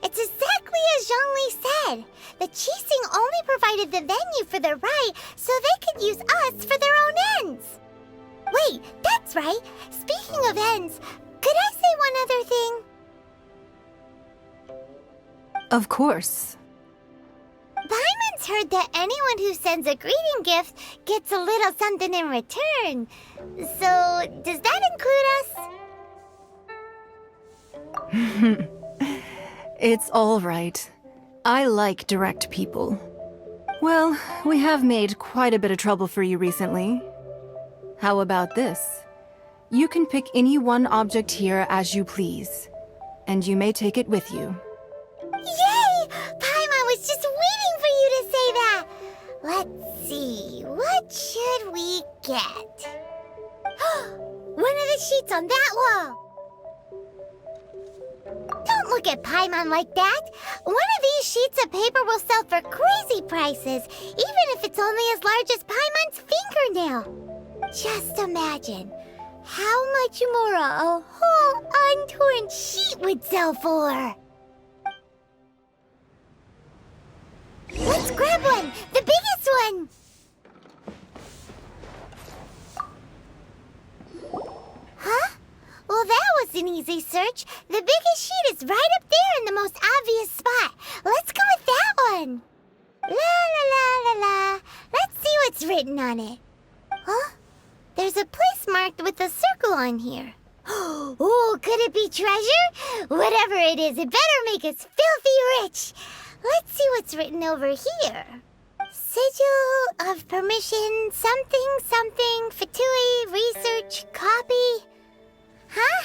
It's exactly as Zhongli said. The Qixing only provided the venue for the rite so they could use us for their own ends. Wait, that's right. Speaking of ends, could I say one other thing? Of course. Paimon's heard that anyone who sends a greeting gift gets a little something in return. So, does that include us? It's all right. I like direct people. Well, we have made quite a bit of trouble for you recently. How about this? You can pick any one object here as you please, and you may take it with you. Yay! Paimon was just waiting for you to say that! Let's see, what should we get? One of the sheets on that wall! Don't look at Paimon like that! One of these sheets of paper will sell for crazy prices, even if it's only as large as Paimon's fingernail. Just imagine how much more a whole untorn sheet would sell for. Let's grab one! The biggest one! Huh? Well, that was an easy search. The biggest sheet is right up there in the most obvious spot. Let's go with that one. La la la la la. Let's see what's written on it. Huh? There's a place marked with a circle on here. Oh, could it be treasure? Whatever it is, it better make us filthy rich. Let's see what's written over here. Sigil of permission, something, something, Fatui, research, copy. Huh?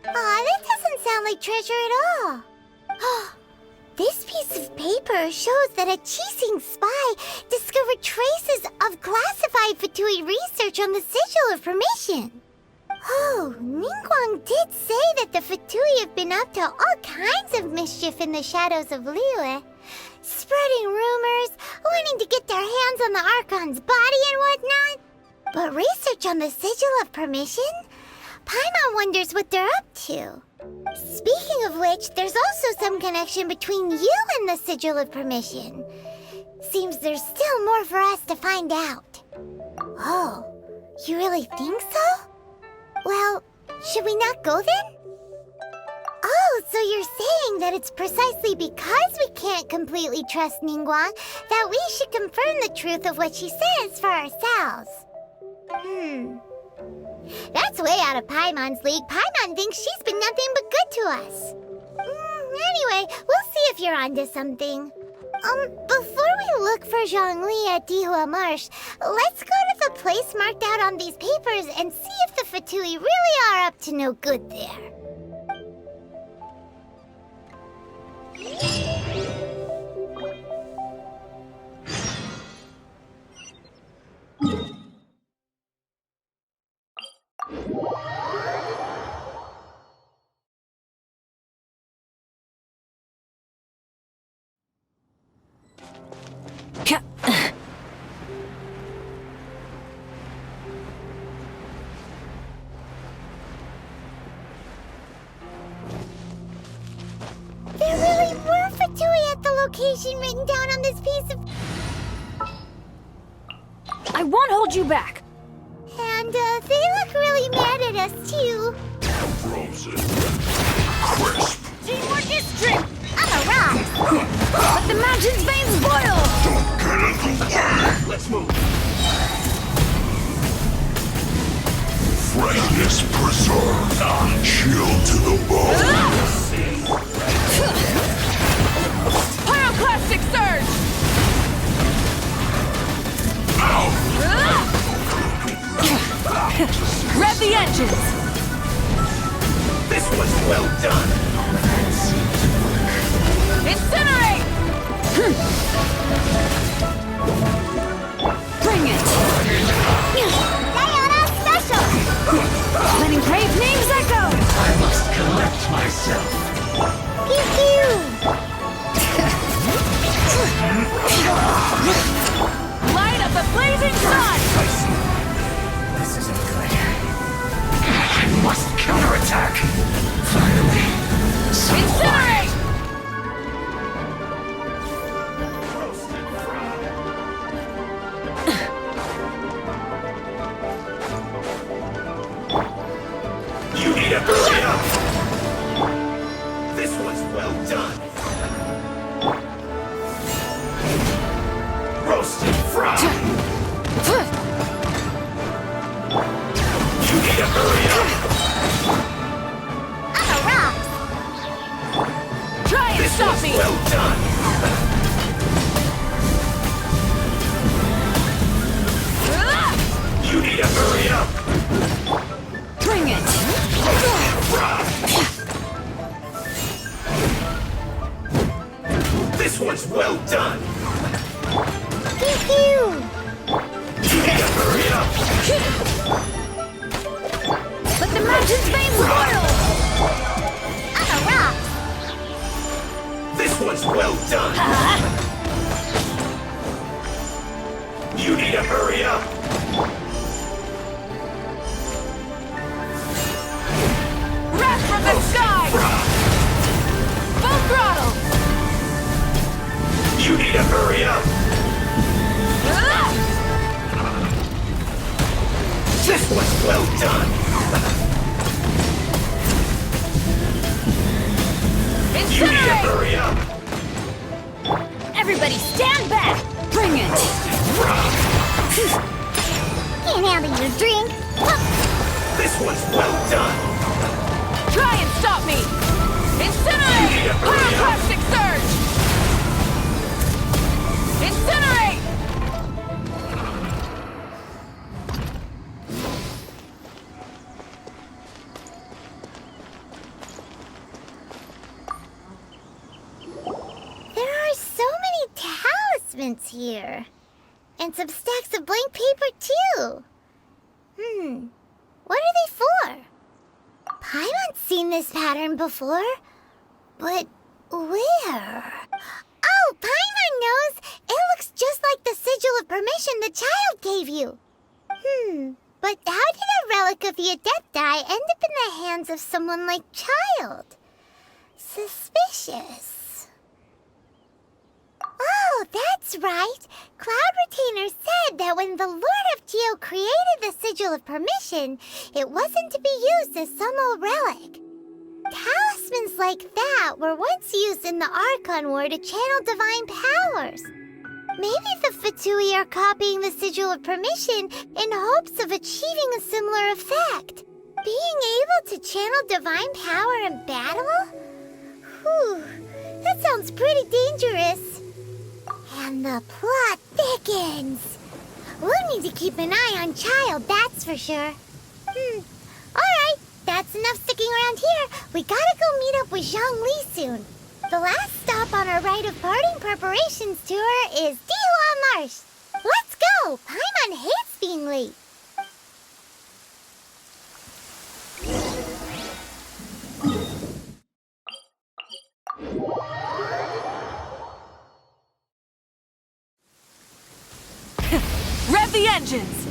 Aw, that doesn't sound like treasure at all. This piece of paper shows that a Qixing spy discovered traces of classified Fatui research on the Sigil of Permission. Oh, Ningguang did say that the Fatui have been up to all kinds of mischief in the shadows of Liyue. Spreading rumors, wanting to get their hands on the Archon's body and whatnot. But research on the Sigil of Permission? Paimon wonders what they're up to. Speaking of which, there's also some connection between you and the Sigil of Permission. Seems there's still more for us to find out. Oh, you really think so? Well, should we not go then? Oh, so you're saying that it's precisely because we can't completely trust Ningguang that we should confirm the truth of what she says for ourselves. That's way out of Paimon's league. Paimon thinks she's been nothing but good to us. Anyway, we'll see if you're onto something. Before we look for Zhongli at Dihua Marsh, let's go to the place marked out on these papers and see if the Fatui really are up to no good there. There really were Fatui at the location written down on this piece of... I won't hold you back! And, they look really mad at us, too. Frozen. Crisp. Teamwork is strength! I'm a rock! Let the mountain's veins boil! Don't get in the way! Let's move. Freshness preserved. Chill to the bone. Pyroclastic surge! Rev the engines! This was well done. Incinerate! Bring it! Diana Special! Letting brave names echo! I must collect myself. Pew pew! Light up the blazing sun! This isn't good. I must counterattack. Finally, some Incinerate! You need to hurry up! This was well done! Roast and fry! You need to hurry up! I'm a rock! Try and This stop was me! well done! You need to hurry up! Bring it! This one's well done! Pew pew! You need to hurry up! Let the mountain's veins boil! I'm a rock! This one's well done! You need to hurry up! Wrath from the sky! Full throttle! You need to hurry up! This was well done! You need to Incinerate! hurry up! Everybody stand back! Bring it! Can't handle your drink. This one's well done! Try and stop me! Incinerate! You need to hurry up. Pyroclastic surge! Incinerate! There are so many talismans here. And some stacks of blank paper, too. What are they for? Paimon's seen this pattern before. But where? Oh, Paimon knows! It looks just like the sigil of permission the child gave you. But how did a relic of the Adepti end up in the hands of someone like Child? Suspicious. Oh, Oh, that's right. Cloud Retainer said that when the Lord of Geo created the Sigil of Permission, it wasn't to be used as some old relic. Talismans like that were once used in the Archon War to channel divine powers. Maybe the Fatui are copying the Sigil of Permission in hopes of achieving a similar effect. Being able to channel divine power in battle? Whew, that sounds pretty dangerous. And the plot thickens. We'll need to keep an eye on Child, that's for sure. Alright, that's enough sticking around here. We gotta go meet up with Zhang Li soon. The last stop on our rite of parting preparations tour is Dihua Marsh. Let's go! Paimon hates being late. Rev the engines!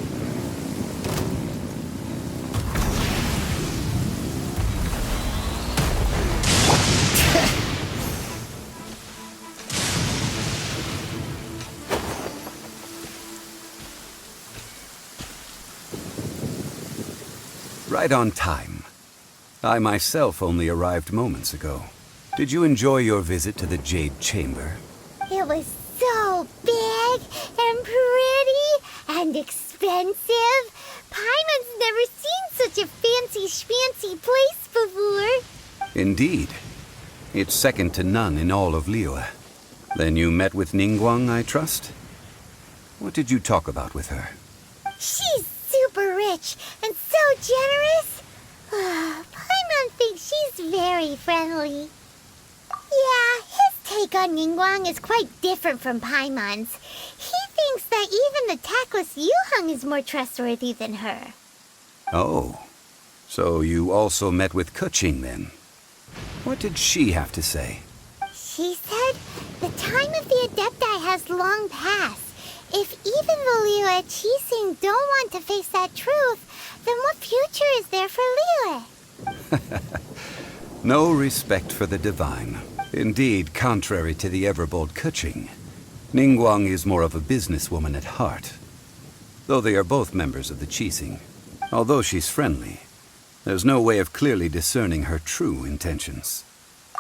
Right on time. I myself only arrived moments ago. Did you enjoy your visit to the Jade Chamber? It was so big and pretty and expensive. Paimon's never seen such a fancy schmancy place before. Indeed. It's second to none in all of Liyue. Then you met with Ningguang, I trust? What did you talk about with her? She's super rich and so generous. Paimon thinks she's very friendly. Yeah, his take on Ningguang is quite different from Paimon's. He thinks that even the tactless Yuheng is more trustworthy than her. Oh, so you also met with Keqing then? What did she have to say? She said the time of the Adepti has long passed. If even the Liyue Qixing don't want to face that truth, then what future is there for Liyue? No respect for the divine. Indeed, contrary to the ever-bold Keqing, Ningguang is more of a businesswoman at heart. Though they are both members of the Qixing, although she's friendly, there's no way of clearly discerning her true intentions.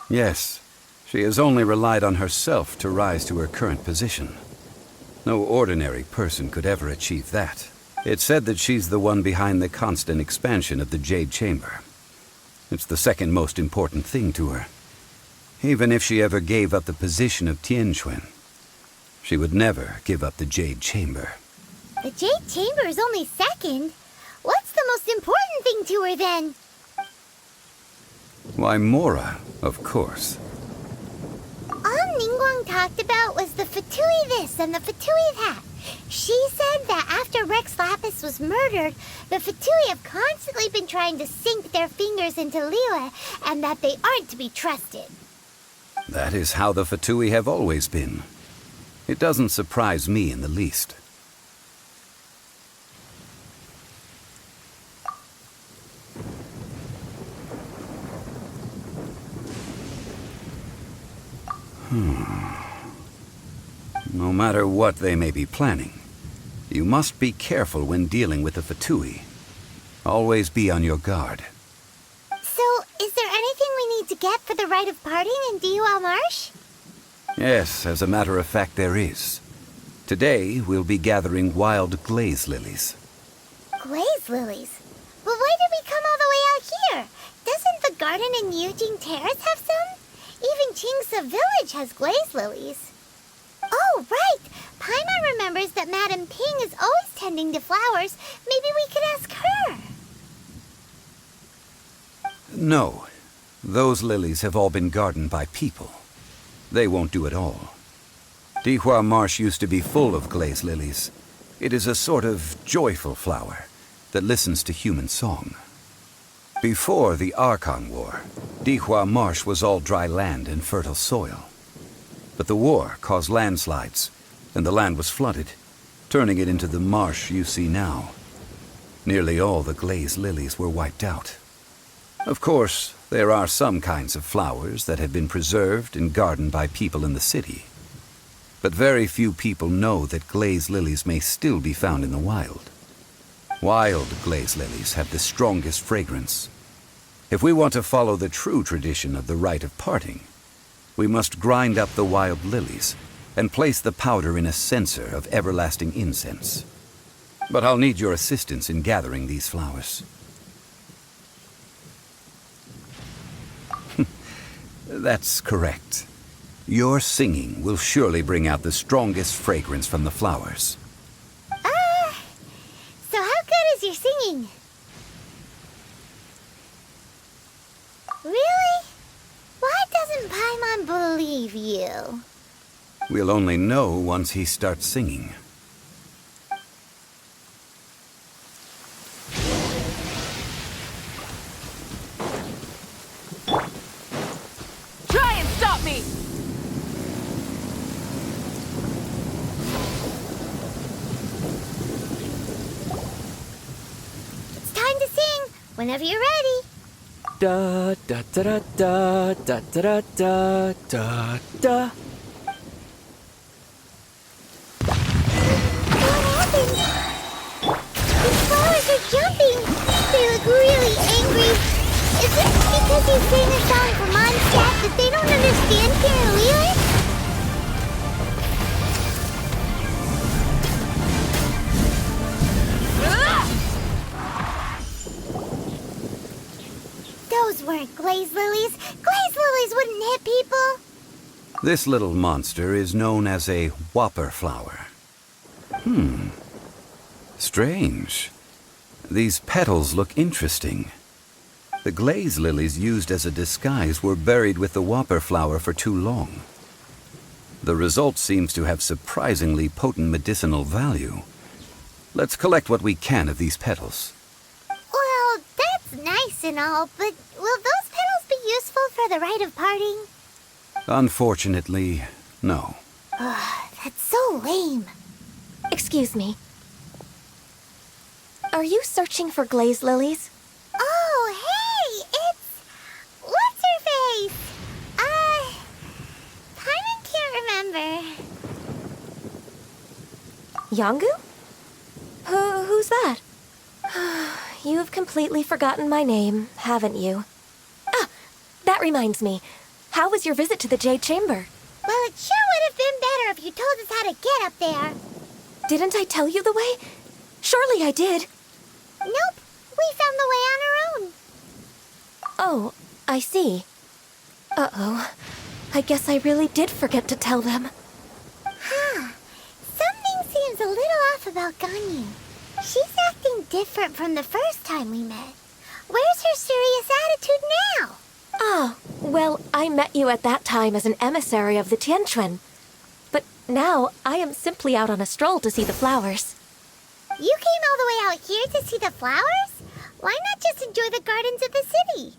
Yes, she has only relied on herself to rise to her current position. No ordinary person could ever achieve that. It's said that she's the one behind the constant expansion of the Jade Chamber. It's the second most important thing to her. Even if she ever gave up the position of Tianquan, she would never give up the Jade Chamber. The Jade Chamber is only second. What's the most important thing to her then? Why, Mora, of course. All Ningguang talked about was the Fatui this and the Fatui that. She said that after Rex Lapis was murdered, the Fatui have constantly been trying to sink their fingers into Liyue, and that they aren't to be trusted. That is how the Fatui have always been. It doesn't surprise me in the least. No matter what they may be planning, you must be careful when dealing with the Fatui. Always be on your guard. So, is there anything we need to get for the rite of parting in Dihua Marsh? Yes, as a matter of fact, there is. Today, we'll be gathering wild glaze lilies. Glaze lilies? But why did we come all the way out here? Doesn't the garden in Yujing Terrace have some? Even Qingse Village has glaze lilies. Oh, right! Paimon remembers that Madame Ping is always tending to flowers. Maybe we could ask her. No. Those lilies have all been gardened by people. They won't do it all. Dihua Marsh used to be full of glaze lilies. It is a sort of joyful flower that listens to human song. Before the Archon War, Dihua Marsh was all dry land and fertile soil. But the war caused landslides, and the land was flooded, turning it into the marsh you see now. Nearly all the glaze lilies were wiped out. Of course, there are some kinds of flowers that have been preserved and gardened by people in the city. But very few people know that glaze lilies may still be found in the wild. Wild glaze lilies have the strongest fragrance. If we want to follow the true tradition of the rite of parting, we must grind up the wild lilies and place the powder in a censer of everlasting incense. But I'll need your assistance in gathering these flowers. That's correct. Your singing will surely bring out the strongest fragrance from the flowers. So how good is your singing? Really? Why doesn't Paimon believe you? We'll only know once he starts singing. Try and stop me! It's time to sing, whenever you're ready. Da da da da da da da da da da. These flowers are jumping. They look really angry. Is it because you sang a song for Mondstadt that they don't understand Liyue? Those weren't glaze lilies. Glaze lilies wouldn't hit people. This little monster is known as a whopper flower. Strange. These petals look interesting. The glaze lilies used as a disguise were buried with the whopper flower for too long. The result seems to have surprisingly potent medicinal value. Let's collect what we can of these petals. Well, that's nice and all, but will those petals be useful for the rite of parting? Unfortunately, no. That's so lame. Excuse me. Are you searching for glaze lilies? Oh, hey! It's... what's her face? Paimon can't remember. Yongu? Who's that? You've completely forgotten my name, haven't you? Ah, that reminds me. How was your visit to the Jade Chamber? Well, it sure would have been better if you told us how to get up there. Didn't I tell you the way? Surely I did. Nope, we found the way on our own. Oh, I see. Uh-oh. I guess I really did forget to tell them. Something seems a little off about Ganyu. She's acting different from the first time we met. Where's her serious attitude now? Ah, well, I met you at that time as an emissary of the Tianquan. But now, I am simply out on a stroll to see the flowers. You came all the way out here to see the flowers? Why not just enjoy the gardens of the city?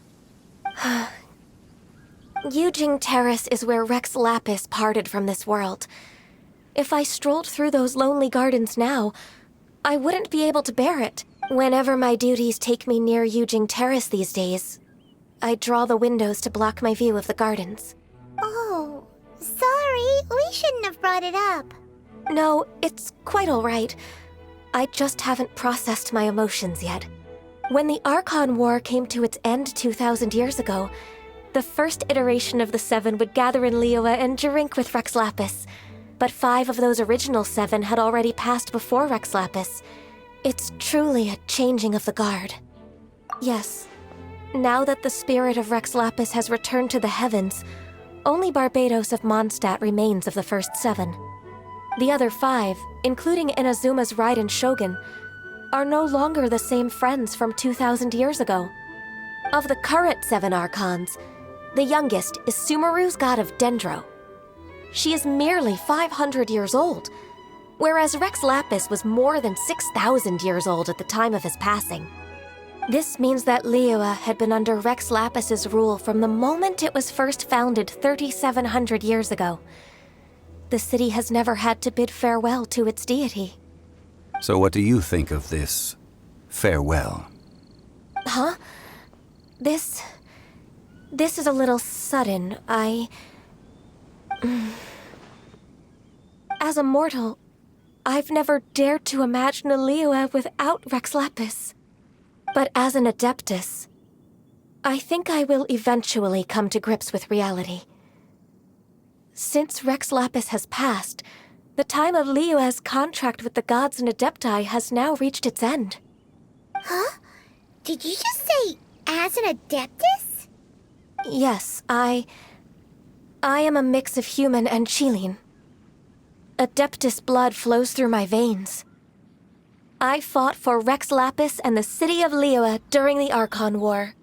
Yujing Terrace is where Rex Lapis parted from this world. If I strolled through those lonely gardens now, I wouldn't be able to bear it. Whenever my duties take me near Yujing Terrace these days, I draw the windows to block my view of the gardens. Oh, sorry. We shouldn't have brought it up. No, it's quite all right. I just haven't processed my emotions yet. When the Archon War came to its end 2,000 years ago, the first iteration of the Seven would gather in Liyue and drink with Rex Lapis. But 5 of those original 7 had already passed before Rex Lapis. It's truly a changing of the guard. Yes, now that the spirit of Rex Lapis has returned to the heavens, only Barbados of Mondstadt remains of the first 7. The other 5, including Inazuma's Raiden Shogun, are no longer the same friends from 2,000 years ago. Of the current 7 Archons, the youngest is Sumeru's god of Dendro. She is merely 500 years old, whereas Rex Lapis was more than 6,000 years old at the time of his passing. This means that Liyue had been under Rex Lapis's rule from the moment it was first founded 3,700 years ago. The city has never had to bid farewell to its deity. So what do you think of this farewell? Huh? This is a little sudden. As a mortal, I've never dared to imagine a Liyue without Rex Lapis. But as an Adeptus, I think I will eventually come to grips with reality. Since Rex Lapis has passed, the time of Liyue's contract with the gods and Adepti has now reached its end. Huh? Did you just say, as an Adeptus? Yes, I am a mix of human and Chilean. Adeptus blood flows through my veins. I fought for Rex Lapis and the city of Liyue during the Archon War.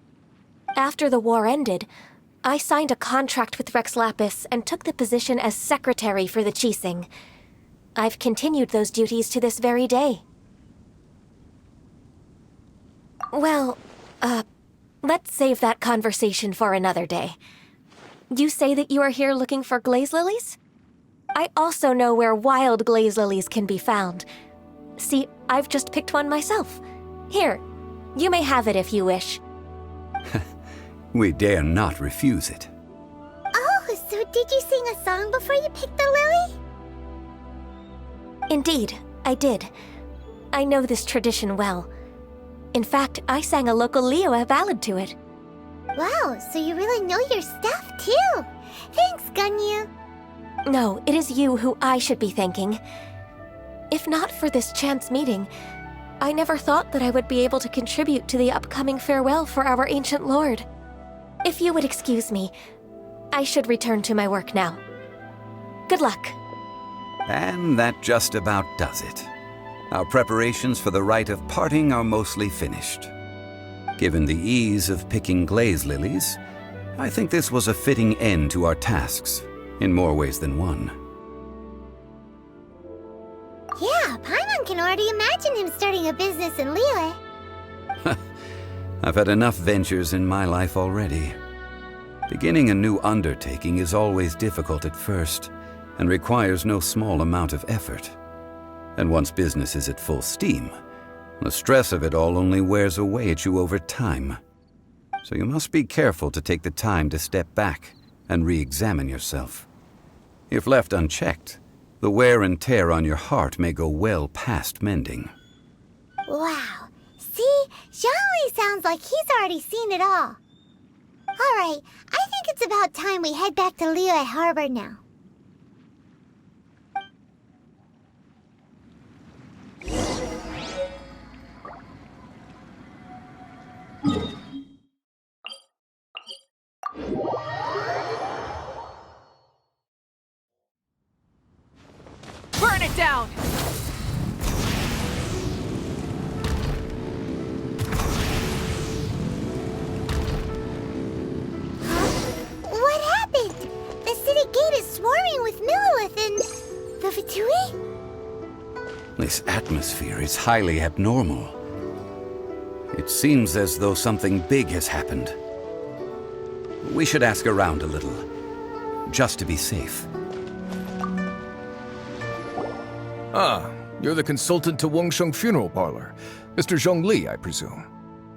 After the war ended, I signed a contract with Rex Lapis and took the position as secretary for the Qixing. I've continued those duties to this very day. Well, let's save that conversation for another day. You say that you are here looking for glaze lilies? I also know where wild glaze lilies can be found. See, I've just picked one myself. Here, you may have it if you wish. We dare not refuse it. Oh, so did you sing a song before you picked the lily? Indeed, I did. I know this tradition well. In fact, I sang a local Liyue ballad to it. Wow, so you really know your stuff, too. Thanks, Ganyu. No, it is you who I should be thanking. If not for this chance meeting, I never thought that I would be able to contribute to the upcoming farewell for our ancient lord. If you would excuse me, I should return to my work now. Good luck. And that just about does it. Our preparations for the rite of parting are mostly finished. Given the ease of picking glaze lilies, I think this was a fitting end to our tasks, in more ways than one. Yeah, Paimon can already imagine him starting a business in Liyue. I've had enough ventures in my life already. Beginning a new undertaking is always difficult at first, and requires no small amount of effort. And once business is at full steam, the stress of it all only wears away at you over time. So you must be careful to take the time to step back and re-examine yourself. If left unchecked, the wear and tear on your heart may go well past mending. Wow. See? Zhongli sounds like he's already seen it all. Alright, I think it's about time we head back to Liyue Harbor now. Burn it down! What happened? The city gate is swarming with Millilith and... the Fatui? This atmosphere is highly abnormal. It seems as though something big has happened. We should ask around a little, just to be safe. Ah, you're the consultant to Wengsheng Funeral Parlor. Mr. Zhongli, I presume.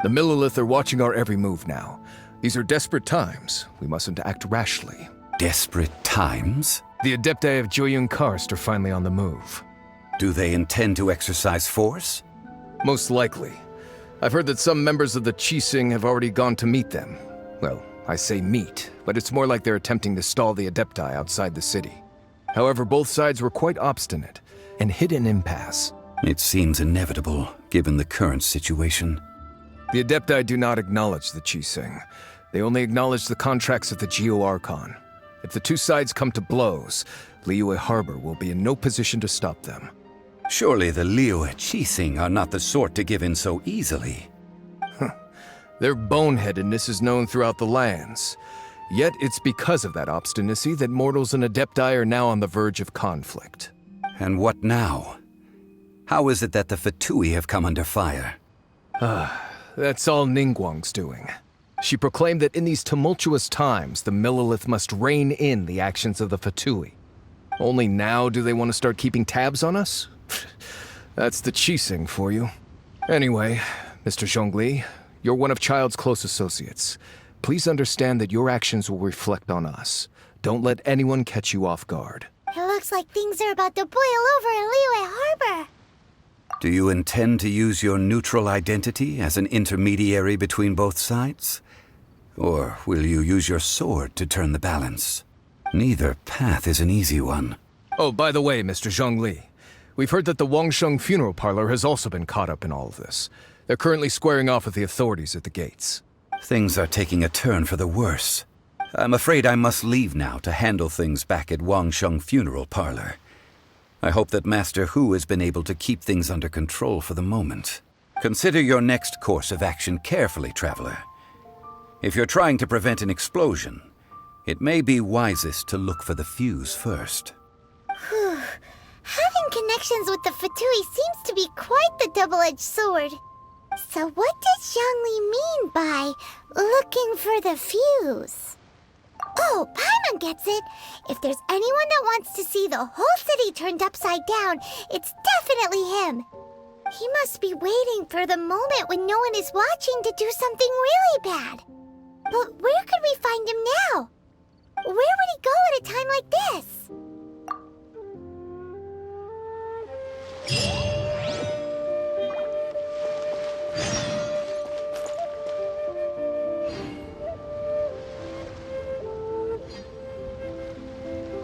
The Millilith are watching our every move now. These are desperate times. We mustn't act rashly. Desperate times? The Adepti of Joyun Karst are finally on the move. Do they intend to exercise force? Most likely. I've heard that some members of the Qixing have already gone to meet them. Well, I say meet, but it's more like they're attempting to stall the Adepti outside the city. However, both sides were quite obstinate and hit an impasse. It seems inevitable, given the current situation. The Adepti do not acknowledge the Qixing. They only acknowledge the contracts of the Liyue Archon. If the two sides come to blows, Liyue Harbor will be in no position to stop them. Surely the Liyue Qixing are not the sort to give in so easily. Their boneheadedness is known throughout the lands. Yet it's because of that obstinacy that mortals and Adepti are now on the verge of conflict. And what now? How is it that the Fatui have come under fire? That's all Ningguang's doing. She proclaimed that in these tumultuous times, the Millilith must rein in the actions of the Fatui. Only now do they want to start keeping tabs on us? That's the Qixing for you. Anyway, Mr. Zhongli, you're one of Child's close associates. Please understand that your actions will reflect on us. Don't let anyone catch you off guard. Hello, looks like things are about to boil over in Liyue Harbor. Do you intend to use your neutral identity as an intermediary between both sides? Or will you use your sword to turn the balance? Neither path is an easy one. Oh, by the way, Mr. Zhongli, we've heard that the Wangsheng funeral parlor has also been caught up in all of this. They're currently squaring off with the authorities at the gates. Things are taking a turn for the worse. I'm afraid I must leave now to handle things back at Wangsheng funeral parlor. I hope that Master Hu has been able to keep things under control for the moment. Consider your next course of action carefully, traveler. If you're trying to prevent an explosion, it may be wisest to look for the fuse first. Whew. Having connections with the Fatui seems to be quite the double-edged sword. So what does Zhongli mean by looking for the fuse? Oh, Paimon gets it. If there's anyone that wants to see the whole city turned upside down, it's definitely him. He must be waiting for the moment when no one is watching to do something really bad. But where could we find him now?